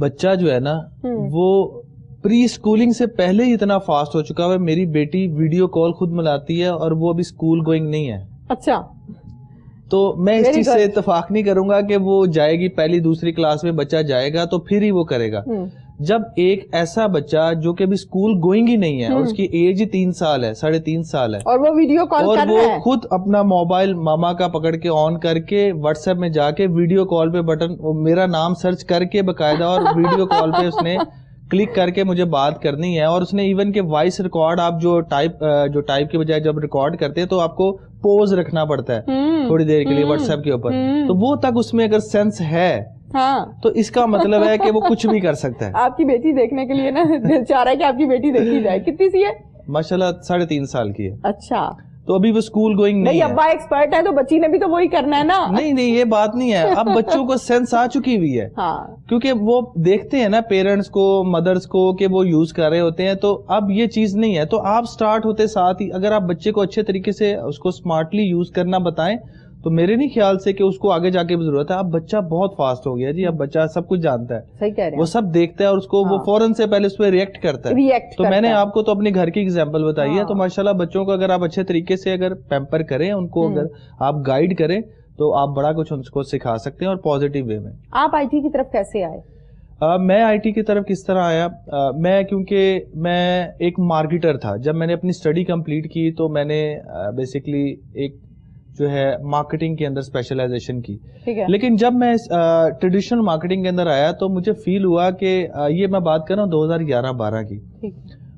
بچہ جو ہے نا وہ پری اسکولنگ سے پہلے ہی اتنا فاسٹ ہو چکا ہے. میری بیٹی ویڈیو کال خود ملاتی ہے اور وہ ابھی اسکول گوئنگ نہیں ہے. اچھا. تو میں اس چیز سے اتفاق نہیں کروں گا کہ وہ جائے گی پہلی دوسری کلاس میں, بچہ جائے گا تو پھر ہی وہ کرے گا. جب ایک ایسا بچہ جو کہ ابھی اسکول گوئنگ ہی نہیں ہے اور اس کی ایج 3 سال ہے, 3.5 سال ہے, اور وہ ویڈیو کال اور وہ خود اپنا موبائل ماما کا پکڑ کے آن کر کے واٹس ایپ میں جا کے ویڈیو کال پہ بٹن میرا نام سرچ کر کے باقاعدہ اور ویڈیو کال پہ اس نے کلک کر کے مجھے بات کرنی ہے. اور اس نے ایون کہ وائس ریکارڈ آپ جو ٹائپ کے بجائے جب ریکارڈ کرتے ہیں تو آپ کو پوز رکھنا پڑتا ہے تھوڑی دیر کے لیے واٹس ایپ کے اوپر, تو وہ تک اس میں اگر سینس ہے تو اس کا مطلب ہے کہ وہ کچھ بھی کر سکتا ہے. آپ کی بیٹی دیکھنے کے لیے نا دل چاہ رہا ہے کہ آپ کی بیٹی دیکھی جائے. کتنی سی ہے؟ ماشاءاللہ 3.5 سال کی ہے. اچھا. تو ابھی وہ اسکول گوئنگ نہیں ہے. ابا ایکسپرٹ ہے تو بچی نے بھی تو وہی کرنا ہے نا. نہیں یہ بات نہیں ہے. اب بچوں کو سینس آ چکی ہوئی ہے, کیونکہ وہ دیکھتے ہیں نا پیرنٹس کو, مدرس کو کہ وہ یوز کر رہے ہوتے ہیں. تو اب یہ چیز نہیں ہے. تو آپ سٹارٹ ہوتے ساتھ ہی اگر آپ بچے کو اچھے طریقے سے اس کو اسمارٹلی یوز کرنا بتائیں تو میرے نہیں خیال سے کہ اس کو آگے جا کے بھی ضرورت ہے. اب بچہ بہت فاسٹ ہو گیا جی, اب بچہ سب کچھ جانتا ہے. صحیح کہہ رہے ہیں. وہ سب دیکھتا ہے اور اس کو وہ فوراً سے پہلے اس پہ ریئیکٹ کرتا ہے. تو میں نے آپ کو تو اپنے گھر کی ایگزامپل بتائی ہے. تو ماشاءاللہ بچوں کو اگر آپ اچھے طریقے سے اگر پیمپر کریں, ان کو اگر آپ گائیڈ کریں تو آپ بڑا کچھ ان کو سکھا سکتے ہیں اور پازیٹیو وے میں. آپ آئی ٹی کی طرف کیسے آئے؟ میں آئی ٹی کی طرف کس طرح آیا, میں کیونکہ میں ایک مارکیٹر تھا. جب میں نے اپنی اسٹڈی کمپلیٹ کی تو میں نے بیسکلی ایک جو ہے مارکیٹنگ کے اندر اسپیشلائزیشن کی. لیکن جب میں ٹریڈیشنل مارکیٹنگ کے اندر آیا تو مجھے فیل ہوا کہ یہ میں بات کر رہا ہوں 2011-12 کی,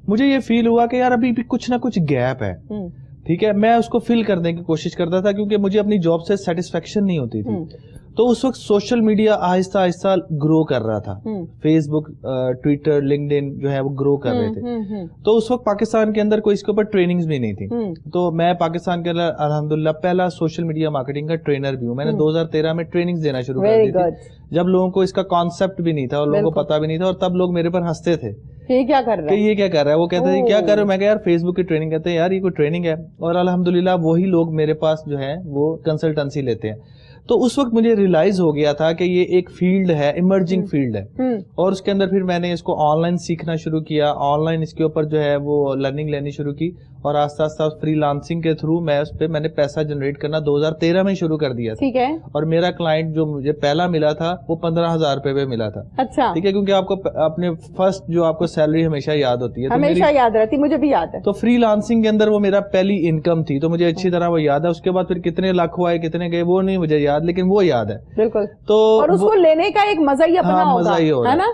مجھے یہ فیل ہوا کہ یار ابھی بھی کچھ نہ کچھ گیپ ہے. ٹھیک ہے, میں اس کو فل کرنے کی کوشش کرتا تھا کیونکہ مجھے اپنی جاب سے سیٹسفیکشن نہیں ہوتی تھی. تو اس وقت سوشل میڈیا آہستہ آہستہ گرو کر رہا تھا. فیس بک, ٹویٹر, لنکڈ ان جو ہے وہ گرو کر رہے تھے. تو اس وقت پاکستان کے اندر کوئی اس کے اوپر ٹریننگز بھی نہیں تھی. تو میں پاکستان کے اندر الحمدللہ پہلا سوشل میڈیا مارکیٹنگ کا ٹرینر بھی ہوں. میں نے 2013 میں ٹریننگز دینا شروع کر دی تھی جب لوگوں کو اس کا کانسیپٹ بھی نہیں تھا اور لوگوں کو پتا بھی نہیں تھا, اور تب لوگ میرے پر ہنستے تھے یہ کیا کر رہا ہے. وہ کہتے تھے کیا کر رہے ہو, میں کہا یار فیس بک کی ٹریننگ. کہتے ہیں یار یہ کوئی ٹریننگ ہے. اور الحمدللہ وہی لوگ میرے پاس جو ہے وہ کنسلٹنسی لیتے ہیں. تو اس وقت مجھے ریئلائز ہو گیا تھا کہ یہ ایک فیلڈ ہے, ایمرجنگ فیلڈ ہے, اور اس کے اندر پھر میں نے اس کو آن لائن سیکھنا شروع کیا, آن لائن اس کے اوپر جو ہے وہ لرننگ لینی شروع کی, اور آہستہ آہستہ فری لانسنگ کے تھرو میں اس پہ میں نے پیسہ جنریٹ کرنا 2013 میں شروع کر دیا تھا. ٹھیک ہے. اور میرا کلائنٹ جو مجھے پہلا ملا تھا وہ 15,000 روپے پہ ملا تھا. اچھا. ٹھیک ہے, کیونکہ آپ کو اپنے فرسٹ جو آپ کو سیلری ہمیشہ یاد ہوتی ہے, ہمیشہ یاد رہتی, مجھے بھی یاد ہے. تو فری لانسنگ کے اندر وہ میرا پہلی انکم تھی, تو مجھے اچھی طرح وہ یاد ہے. اس کے بعد پھر کتنے لاکھ ہوئے کتنے گئے وہ نہیں مجھے یاد, لیکن وہ یاد ہے. بالکل. تو اور اس کو لینے کا ایک مزہ ہی اپنا ہوگا, ہے نا.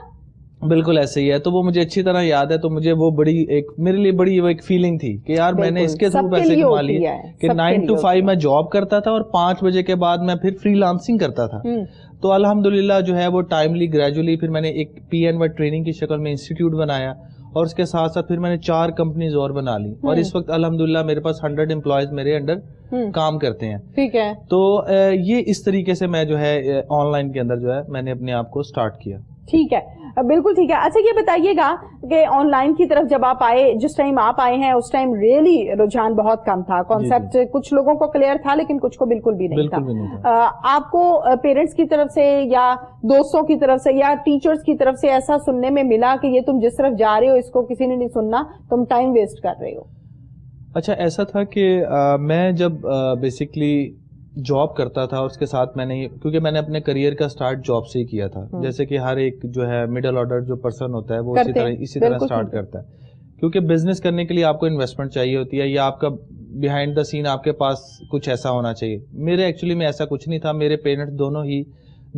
بالکل ایسے ہی ہے. تو وہ مجھے اچھی طرح یاد ہے. تو مجھے وہ بڑی ایک میرے لیے بڑی ایک فیلنگ تھی کہ یار میں نے اس کے تھرو پیسے کما لیے, کہ 9 to 5 میں جاب کرتا تھا اور 5 بجے کے بعد میں پھر فری لانسنگ کرتا تھا. تو الحمدللہ جو ہے وہ ٹائملی گریجولی پھر میں نے ایک PNY ٹریننگ کی شکل میں انسٹیٹیوٹ بنایا, اور اس کے ساتھ ساتھ پھر میں نے 4 کمپنیز اور بنا لی, اور اس وقت الحمدللہ میرے پاس 100 امپلائیز میرے انڈر کام کرتے ہیں. ٹھیک ہے. تو یہ اس طریقے سے میں جو ہے آن لائن کے اندر جو ہے میں نے اپنے آپ کو سٹارٹ کیا. ٹھیک ہے, بالکل ٹھیک ہے. اچھا یہ بتائیے گا کہ آن لائن کی طرف جب آپ آئے, جس ٹائم آپ آئے ہیں اس ٹائم ریئلی رجحان بہت کم تھا, کانسیپٹ کچھ لوگوں کو کلیئر تھا لیکن کچھ کو بالکل بھی نہیں تھا. آپ کو پیرنٹس کی طرف سے یا دوستوں کی طرف سے یا ٹیچرز کی طرف سے ایسا سننے میں ملا کہ یہ تم جس طرف جا رہے ہو اس کو کسی نے نہیں سننا, تم ٹائم ویسٹ کر رہے ہو؟ اچھا ایسا تھا کہ میں جب بیسکلی جاب کرتا تھا, اور اس کے ساتھ میں نے, کیونکہ میں نے اپنے کریئر کا سٹارٹ جاب سے ہی کیا تھا, جیسے کہ ہر ایک جو ہے مڈل آرڈر جو پرسن ہوتا ہے وہ اسی طرح سٹارٹ کرتا ہے, کیونکہ بزنس کرنے کے لیے آپ کو انویسٹمنٹ چاہیے ہوتی ہے, یا آپ کا بیہائنڈ دا سین آپ کے پاس کچھ ایسا ہونا چاہیے. میرے ایکچولی میں ایسا کچھ نہیں تھا. میرے پیرنٹس دونوں ہی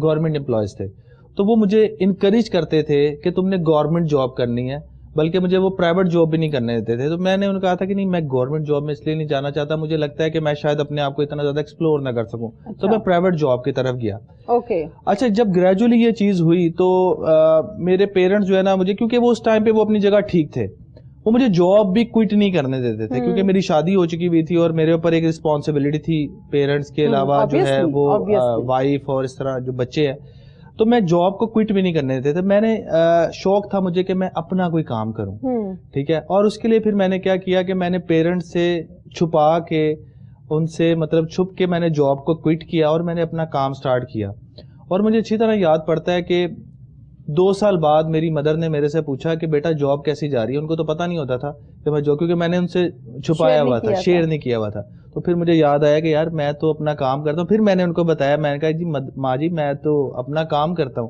گورنمنٹ امپلائیز تھے, تو وہ مجھے انکریج کرتے تھے کہ تم نے گورنمنٹ جاب کرنی ہے, بلکہ مجھے وہ پرائیویٹ جاب بھی نہیں کرنے دیتے تھے. تو میں نے ان کو کہا تھا کہ نہیں, میں گورنمنٹ جاب میں اس لیے نہیں جانا چاہتا, مجھے لگتا ہے کہ میں شاید اپنے آپ کو اتنا زیادہ ایکسپلور نہ کر سکوں. تو میں پرائیویٹ جاب کی طرف گیا. اوکے. اچھا جب گریجولی یہ چیز ہوئی تو میرے پیرنٹس جو ہے نا مجھے, کیونکہ وہ اس ٹائم پہ وہ اپنی جگہ ٹھیک تھے, وہ مجھے جاب بھی کوئٹ نہیں کرنے دیتے تھے, کیونکہ میری شادی ہو چکی ہوئی تھی اور میرے اوپر ایک رسپانسبلٹی تھی پیرنٹس کے علاوہ جو ہے وہ وائف اور اس طرح جو بچے ہیں. تو میں جاب کو کوئٹ بھی نہیں کرنے دیتے تھے. میں نے شوق تھا مجھے کہ میں اپنا کوئی کام کروں. ٹھیک ہے. اور اس کے لیے پھر میں نے کیا کیا کہ میں نے پیرنٹس سے چھپا کے, ان سے مطلب چھپ کے میں نے جاب کو کوئٹ کیا اور میں نے اپنا کام سٹارٹ کیا. اور مجھے اچھی طرح یاد پڑتا ہے کہ 2 سال بعد میری مدر نے میرے سے پوچھا کہ بیٹا جاب کیسی جا رہی ہے. ان کو تو پتا نہیں ہوتا تھا کہ میں جاب, کیونکہ میں نے ان سے چھپایا ہوا تھا, شیئر نہیں کیا ہوا تھا. تو پھر مجھے یاد آیا کہ یار میں تو اپنا کام کرتا ہوں. پھر میں نے ان کو بتایا, میں نے کہا جی ماں جی میں تو اپنا کام کرتا ہوں.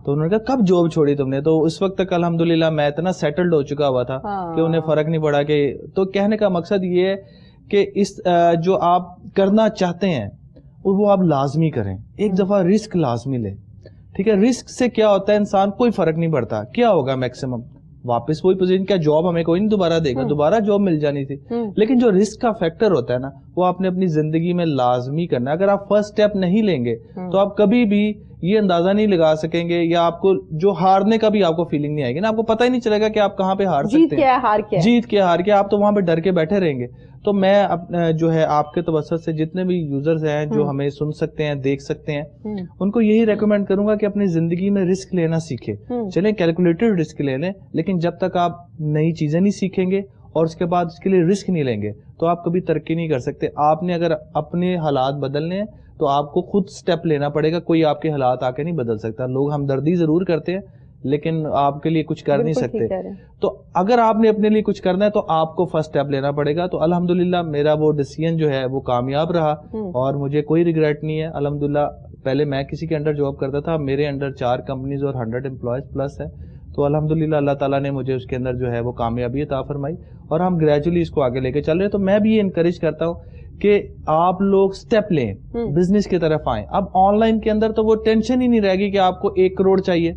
تو انہوں نے کہا کب جاب چھوڑی تم نے؟ تو اس وقت تک الحمدللہ میں اتنا سیٹلڈ ہو چکا ہوا تھا کہ انہیں فرق نہیں پڑا. کہ تو کہنے کا مقصد یہ ہے کہ اس جو آپ کرنا چاہتے ہیں وہ آپ لازمی کریں, ایک دفعہ رسک لازمی لیں. ٹھیک ہے. رسک سے کیا ہوتا ہے, انسان کوئی فرق نہیں پڑتا, کیا ہوگا میکسیمم واپس وہی پوزیشن, کیا جاب ہمیں کوئی نہیں دوبارہ دے گا, دوبارہ جاب مل جانی تھی. لیکن جو رسک کا فیکٹر ہوتا ہے نا وہ آپ نے اپنی زندگی میں لازمی کرنا ہے. اگر آپ فرسٹ اسٹیپ نہیں لیں گے تو آپ کبھی بھی یہ اندازہ نہیں لگا سکیں گے, یا آپ کو جو ہارنے کا بھی آپ کو فیلنگ نہیں آئے گی نا, آپ کو پتہ ہی نہیں چلے گا کہ آپ کہاں پہ ہار سکتے ہیں, جیت کیا ہار کیا, آپ تو وہاں پہ ڈر کے بیٹھے رہیں گے. تو میں جو ہے آپ کے توسط سے جتنے بھی یوزرز ہیں جو ہمیں سن سکتے ہیں, دیکھ سکتے ہیں, ان کو یہی ریکمینڈ کروں گا کہ اپنی زندگی میں رسک لینا سیکھیں. چلیں کیلکولیٹڈ رسک لے لیں, لیکن جب تک آپ نئی چیزیں نہیں سیکھیں گے اور اس کے بعد اس کے لیے رسک نہیں لیں گے تو آپ کبھی ترقی نہیں کر سکتے. آپ نے اگر اپنے حالات بدلنے ہیں تو آپ کو خود سٹیپ لینا پڑے گا, کوئی آپ کے حالات آ کے نہیں بدل سکتا. لوگ ہمدردی ضرور کرتے ہیں لیکن آپ کے لیے کچھ کر نہیں سکتے. تو اگر آپ نے اپنے لیے کچھ کرنا ہے تو آپ کو فرسٹ سٹیپ لینا پڑے گا. تو الحمدللہ میرا وہ ڈیسیژن جو ہے وہ کامیاب رہا اور مجھے کوئی ریگریٹ نہیں ہے. الحمدللہ پہلے میں کسی کے انڈر جاب کرتا تھا, میرے انڈر 4 کمپنیز اور 100 امپلائیز پلس ہے. تو الحمدللہ اللہ تعالیٰ نے مجھے اس کے اندر جو ہے وہ کامیابی عطا فرمائی اور ہم گریجولی اس کو آگے لے کے چل رہے ہیں. تو میں بھی یہ انکریج کرتا ہوں کہ آپ لوگ سٹیپ لیں, بزنس کی طرف آئیں. اب آن لائن کے اندر تو وہ ٹینشن ہی نہیں رہے گی کہ آپ کو 1 کروڑ چاہیے.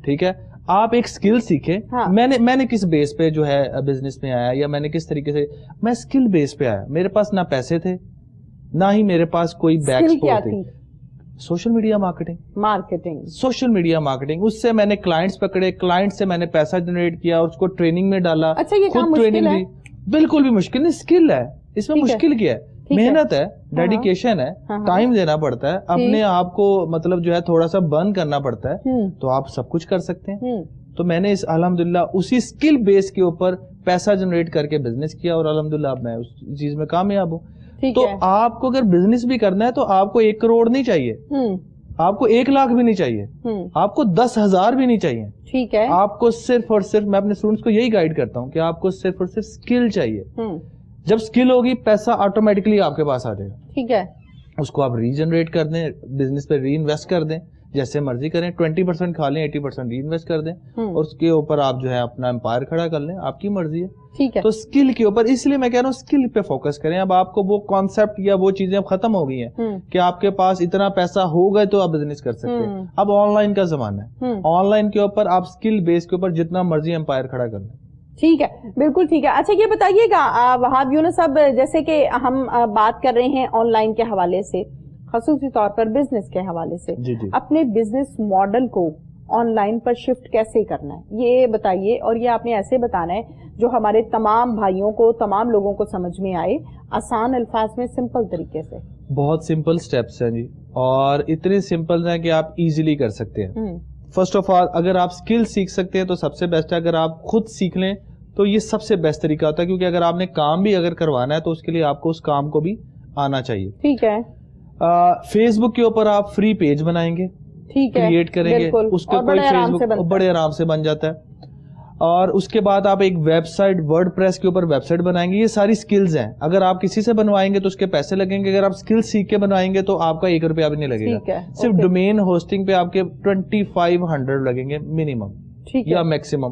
ٹھیک ہے. آپ ایک سکل سیکھیں. میں نے کس بیس پہ جو ہے بزنس میں آیا, یا میں نے کس طریقے سے, میں سکل بیس پہ آیا. میرے پاس نہ پیسے تھے نہ ہی میرے پاس کوئی بیک سپورٹ تھی. Social media marketing, social media marketing, اس سے میں نے کلائنٹس پکڑے, کلائنٹ سے میں نے پیسہ جنریٹ کیا اور اس کو ٹریننگ میں ڈالا. اچھا یہ خود ٹریننگ دی. بالکل بھی مشکل نہیں, اسکل ہے اس میں. مشکل کیا ہے, محنت ہے, ڈیڈیکیشن ہے, ٹائم دینا پڑتا ہے, اپنے آپ کو مطلب جو ہے تھوڑا سا برن کرنا پڑتا ہے, تو آپ سب کچھ کر سکتے ہیں. تو میں نے الحمدللہ اسی اسکل بیس کے اوپر پیسہ جنریٹ کر کے بزنس کیا اور الحمدللہ اب میں اس چیز میں کامیاب ہوں. تو آپ کو اگر بزنس بھی کرنا ہے تو آپ کو 1 کروڑ نہیں چاہیے, آپ کو 1 لاکھ بھی نہیں چاہیے, آپ کو 10,000 بھی نہیں چاہیے. ٹھیک ہے, آپ کو صرف اور صرف, میں اپنے اسٹوڈنٹس کو یہی گائیڈ کرتا ہوں کہ آپ کو صرف اور صرف اسکل چاہیے. جب اسکل ہوگی پیسہ آٹومیٹکلی آپ کے پاس آ جائے گا. ٹھیک ہے, اس کو آپ ری جنریٹ کر دیں, بزنس پہ ری انویسٹ کر دیں, جیسے مرضی کریں, 20% کھا لیں, 80% ری انویسٹ کر دیں, اور اس کے اوپر آپ جو ہے اپنا امپائر کھڑا کر لیں, آپ کی مرضی ہے. ٹھیک ہے, تو اسکل کے اوپر, اس لیے میں کہہ رہا ہوں اسکل پہ فوکس کریں. اب آپ کو وہ کانسیپٹ یا وہ چیزیں اب ختم ہو گئی ہیں کہ آپ کے پاس اتنا پیسہ ہوگا تو آپ بزنس کر سکتے ہیں. اب آن لائن کا زمانہ ہے, آن لائن کے اوپر آپ اسکل بیس کے اوپر جتنا مرضی امپائر کھڑا کر لیں. ٹھیک ہے, بالکل ٹھیک ہے. اچھا یہ بتائیے گا وہاب یونس صاحب, جیسے کہ ہم بات کر رہے ہیں آن لائن کے حوالے سے, خصوصی طور پر بزنس کے حوالے سے, اپنے بزنس ماڈل کو آن لائن پر شفٹ کیسے کرنا ہے یہ بتائیے, اور یہ آپ نے ایسے بتانا ہے جو ہمارے تمام بھائیوں کو, تمام لوگوں کو سمجھ میں آئے, آسان الفاظ میں, سمپل طریقے سے. بہت سمپل سٹیپس ہیں جی, اور اتنے سمپل ہیں کہ آپ ایزیلی کر سکتے ہیں. فرسٹ آف آل, اگر آپ اسکل سیکھ سکتے ہیں تو سب سے بیسٹ ہے. اگر آپ خود سیکھ لیں تو یہ سب سے بیسٹ طریقہ ہوتا ہے, کیونکہ اگر آپ نے کام بھی اگر کروانا ہے تو اس کے لیے آپ کو اس کام کو بھی آنا چاہیے. ٹھیک ہے, فیس بک کے اوپر آپ فری پیج بنائیں گے, کریٹ کریں گے, اس کا کوئی فیس بک بڑے آرام سے بن جاتا ہے. اور اس کے بعد آپ ایک ویب سائٹ, ورڈ پریس کے اوپر ویب سائٹ بنائیں گے. یہ ساری سکلز ہیں, اگر آپ کسی سے بنوائیں گے تو اس کے پیسے لگیں گے, اگر آپ سکل سیکھ کے بنوائیں گے تو آپ کا 1 روپیہ بھی نہیں لگے گا. صرف ڈومین ہوسٹنگ پہ آپ کے 2500 لگیں گے منیمم یا میکسیمم.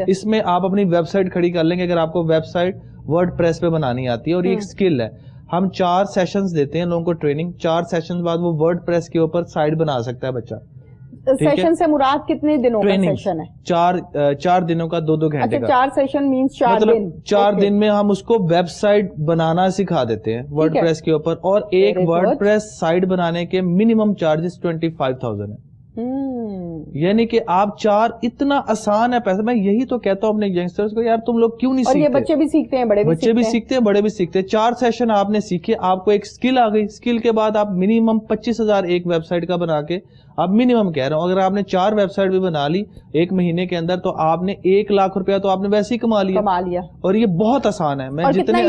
اس میں آپ اپنی ویب سائٹ کھڑی کر لیں گے, اگر آپ کو ویب سائٹ ورڈ پریس پہ بنانی آتی ہے. اور یہ ایک سکل ہے. ہم 4 سیشنز دیتے ہیں لوگوں کو ٹریننگ, 4 سیشن بعد وہ ورڈ پریس کے اوپر سائٹ بنا سکتا ہے بچہ. سیشن سے مراد کتنے دنوں کا سیشن ہے؟ 4 دنوں کا 2-2 گھنٹے کا. 4 سیشن مینس 4 دن. 4 دن میں ہم اس کو ویب سائٹ بنانا سکھا دیتے ہیں ورڈ پریس کے اوپر, اور ایک ورڈ پریس سائٹ بنانے کے منیمم چارجز 25,000 ہیں. یعنی کہ آپ 4, اتنا آسان ہے پیسہ. میں یہی تو کہتا ہوں اپنے ینگسٹرز کو, یار تم لوگ کیوں نہیں سیکھتے. اور یہ بچے بھی سیکھتے ہیں, بچے بھی سیکھتے ہیں, بڑے بھی سیکھتے ہیں. 4 سیشن آپ نے سیکھے, آپ کو ایک سکل آ گئی. سکل کے بعد آپ منیمم 25,000 ایک ویب سائٹ کا بنا کے, آپ منیمم کہہ رہا ہوں, اگر آپ نے 4 ویب سائٹ بھی بنا لی 1 مہینے کے اندر تو آپ نے 1 لاکھ روپیہ تو آپ نے ویسے ہی کما لیا. اور یہ بہت آسان ہے, میں جتنے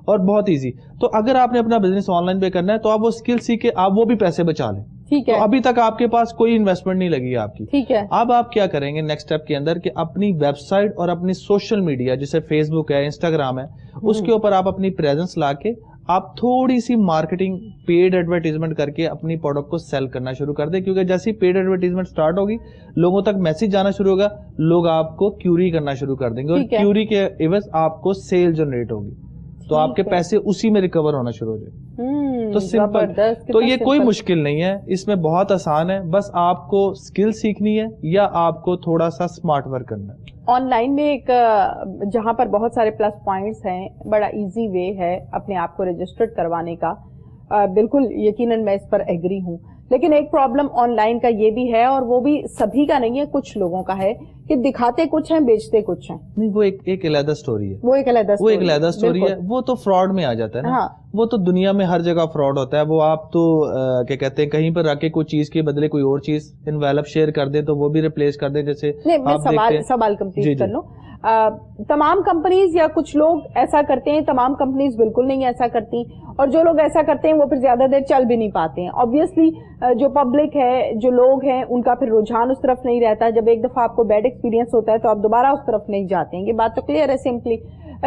اور بہت ایزی. تو اگر آپ نے اپنا بزنس آن لائن پہ کرنا ہے تو آپ وہ سکل سیکھ کے آپ وہ بھی پیسے بچا لیں. ٹھیک ہے, تو ابھی تک آپ کے پاس کوئی انویسٹمنٹ نہیں لگی آپ کی. ٹھیک ہے, اب آپ کیا کریں گے نیکسٹ اسٹیپ کے اندر, کہ اپنی ویب سائٹ اور اپنی سوشل میڈیا جیسے فیس بک ہے, انسٹاگرام ہے, اس کے اوپر آپ اپنی پریزنس لا کے آپ تھوڑی سی مارکیٹنگ, پیڈ ایڈورٹیزمنٹ کر کے اپنی پروڈکٹ کو سیل کرنا شروع کر دیں. کیونکہ جیسی پیڈ ایڈورٹیزمنٹ سٹارٹ ہوگی, لوگوں تک میسج جانا شروع ہوگا, لوگ آپ کو کیوری کرنا شروع کر دیں گے, اور کیوری کے عوض آپ کو سیل جنریٹ ہوگی, تو آپ کے پیسے اسی میں ریکور ہونا شروع ہو جائے. تو سمپل, تو یہ کوئی مشکل نہیں ہے, اس میں بہت آسان ہے. بس آپ کو اسکل سیکھنی ہے یا آپ کو تھوڑا سا اسمارٹ ورک کرنا ہے. آن لائن میں ایک جہاں پر بہت سارے پلس پوائنٹس ہیں, بڑا ایزی وے ہے اپنے آپ کو رجسٹرڈ کروانے کا, بالکل یقیناً میں اس پر ایگری ہوں. لیکن ایک پرابلم آن لائن کا یہ بھی ہے, اور وہ بھی سبھی کا نہیں ہے, کچھ لوگوں کا ہے کہ دکھاتے کچھ ہیں, بیچتے کچھ ہیں. نہیں, وہ ایک علیحدہ سٹوری ہے, وہ ایک علیحدہ سٹوری ہے. وہ تو فراڈ میں آ جاتا ہے نا. وہ تو دنیا میں ہر جگہ فراڈ ہوتا ہے. وہ آپ تو کیا کہتے ہیں, کہیں پر رکھ کے کوئی چیز کے بدلے کوئی اور چیز انویلپ شیئر کر دیں تو وہ بھی ریپلیس کر دیں. جیسے سوال کمپلیٹ کر لوں, تمام کمپنیز یا کچھ لوگ ایسا کرتے ہیں, تمام کمپنیز بالکل نہیں ایسا کرتی, اور جو لوگ ایسا کرتے ہیں وہ پھر زیادہ دیر چل بھی نہیں پاتے ہیں. آبویسلی جو پبلک ہے, جو لوگ ہیں, ان کا پھر رجحان اس طرف نہیں رہتا. جب ایک دفعہ آپ کو بیڈ ایکسپیرینس ہوتا ہے تو آپ دوبارہ اس طرف نہیں جاتے ہیں. یہ بات تو کلیئر ہے سمپلی.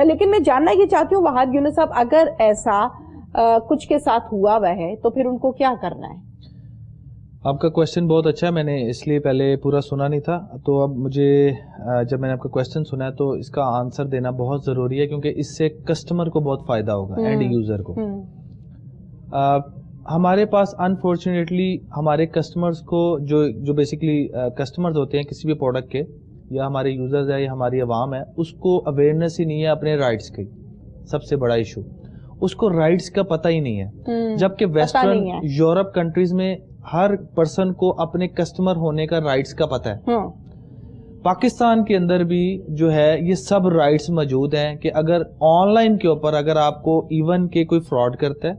لیکن میں جاننا یہ چاہتی ہوں وہاب یونس صاحب, اگر ایسا کچھ کے ساتھ ہوا ہوا ہے تو پھر ان کو کیا کرنا ہے؟ آپ کا کوشچن بہت اچھا ہے, میں نے اس لیے پہلے پورا سنا نہیں تھا, تو اب مجھے جب میں نے آپ کا کوشچن سنا ہے تو اس کا آنسر دینا بہت ضروری ہے, کیونکہ اس سے کسٹمر کو بہت فائدہ ہوگا, اینڈ یوزر کو. ہمارے پاس انفارچونیٹلی ہمارے کسٹمرز کو جو بیسکلی کسٹمرز ہوتے ہیں کسی بھی پروڈکٹ کے, یا ہمارے یوزرز ہے یا ہماری عوام ہے, اس کو اویئرنیس ہی نہیں ہے اپنے رائٹس کی. سب سے بڑا ایشو, اس کو رائٹس کا پتہ ہی نہیں ہے. جبکہ ویسٹرن یورپ کنٹریز میں ہر پرسن کو اپنے کسٹمر ہونے کا رائٹس کا پتہ ہے. پاکستان کے اندر بھی جو ہے یہ سب رائٹس موجود ہیں, کہ اگر آن لائن کے اوپر اگر آپ کو ایون کے کوئی فراڈ کرتا ہے,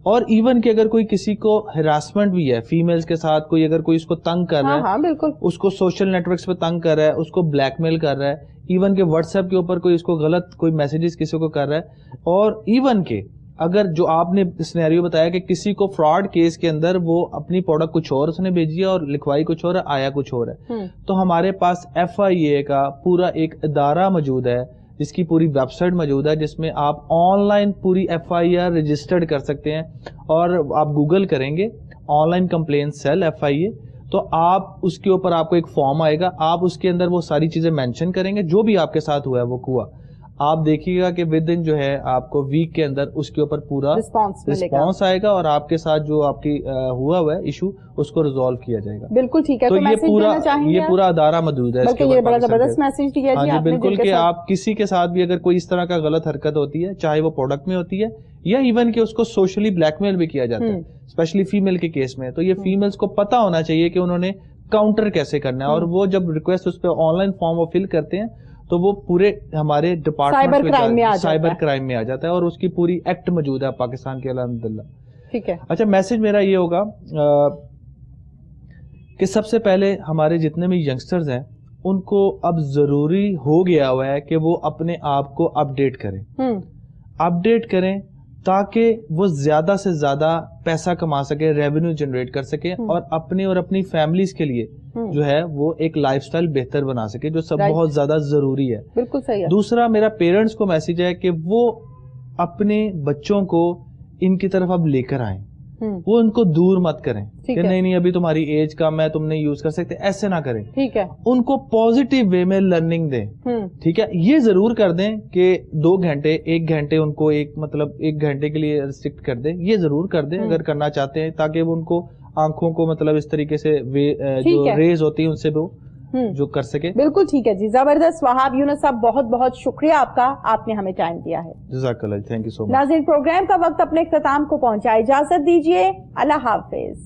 اور ایون کہ اگر کوئی کسی کو ہراسمنٹ بھی ہے فیمیلز کے ساتھ، کوئی اگر کوئی اس کو تنگ کر رہا ہے، ہاں بالکل، اس کو سوشل نیٹ ورکس پہ تنگ کر رہا ہے، اس کو بلیک میل کر رہا ہے، ایون کہ واٹس ایپ کے اوپر کوئی اس کو غلط کوئی میسیجز کسی کو کر رہا ہے، اور ایون کہ اگر جو آپ نے سینیریو بتایا کہ کسی کو فراڈ کیس کے اندر وہ اپنی پروڈکٹ کچھ اور اس نے بھیجی ہے اور لکھوائی کچھ اور ہے، آیا کچھ اور ہے، تو ہمارے پاس FIA کا پورا ایک ادارہ موجود ہے جس کی پوری ویب سائٹ موجود ہے، جس میں آپ آن لائن پوری FIR رجسٹرڈ کر سکتے ہیں. اور آپ گوگل کریں گے online complaint cell FIA، تو آپ اس کے اوپر آپ کو ایک فارم آئے گا، آپ اس کے اندر وہ ساری چیزیں مینشن کریں گے جو بھی آپ کے ساتھ ہوا ہے وہ ہوا، آپ دیکھیے گا کہ ود ان جو ہے آپ کو ویک کے اندر اس کے اوپر پورا رسپانس آئے گا اور آپ کے ساتھ جو آپ کی ہوا ہے ایشو اس کو ریزالو کیا جائے گا. بالکل ٹھیک ہے. تو یہ پورا ادارہ موجود ہے. بلکہ یہ بڑا زبردست میسج دیا جی بالکل کہ آپ کسی کے ساتھ بھی اگر کوئی اس طرح کا غلط حرکت ہوتی ہے، چاہے وہ پروڈکٹ میں ہوتی ہے یا ایون کہ اس کو سوشلی بلیک میل بھی کیا جاتا ہے، اسپیشلی فیمیل کے کیس میں، تو یہ فیمیلز کو پتا ہونا چاہیے کہ انہوں نے کاؤنٹر کیسے کرنا ہے. اور وہ جب ریکویسٹ اس پہ آن لائن فارم وہ فل کرتے ہیں تو وہ پورے ہمارے ڈپارٹمنٹ سائبر کرائم میں آ جاتا ہے اور اس کی پوری ایکٹ موجود ہے پاکستان کے الحمدللہ. ٹھیک ہے. اچھا، میسج میرا یہ ہوگا کہ سب سے پہلے ہمارے جتنے بھی ینگسٹرز ہیں ان کو اب ضروری ہو گیا ہوا ہے کہ وہ اپنے آپ کو اپڈیٹ کریں تاکہ وہ زیادہ سے زیادہ پیسہ کما سکے، ریونیو جنریٹ کر سکے اور اپنی فیملیز کے لیے جو ہے وہ ایک لائف سٹائل بہتر بنا سکے، جو سب بہت زیادہ ضروری ہے. بالکل صحیح ہے. دوسرا میرا پیرنٹس کو میسج ہے کہ وہ اپنے بچوں کو ان کی طرف اب لے کر آئیں، وہ ان کو دور مت کریں کہ نہیں ابھی تمہاری ایج کم ہے تم نہیں یوز کر سکتے، ایسے نہ کریں. ٹھیک ہے. ان کو پازیٹیو وے میں لرننگ دیں. ٹھیک ہے. یہ ضرور کر دیں کہ 2 گھنٹے 1 گھنٹے ان کو ایک گھنٹے کے لیے ریسٹرکٹ کر دیں، یہ ضرور کر دیں اگر کرنا چاہتے ہیں، تاکہ وہ ان کو آنکھوں کو مطلب اس طریقے سے جو ریز ہوتی ہیں ان سے وہ جو کر سکے. بالکل ٹھیک ہے جی، زبردست. وہاب یونس صاحب بہت بہت شکریہ آپ کا، آپ نے ہمیں ٹائم دیا ہے. جزاک اللہ، تھینک یو سو مچ. ناظرین، پروگرام کا وقت اپنے اختتام کو پہنچا، اجازت دیجیے، اللہ حافظ.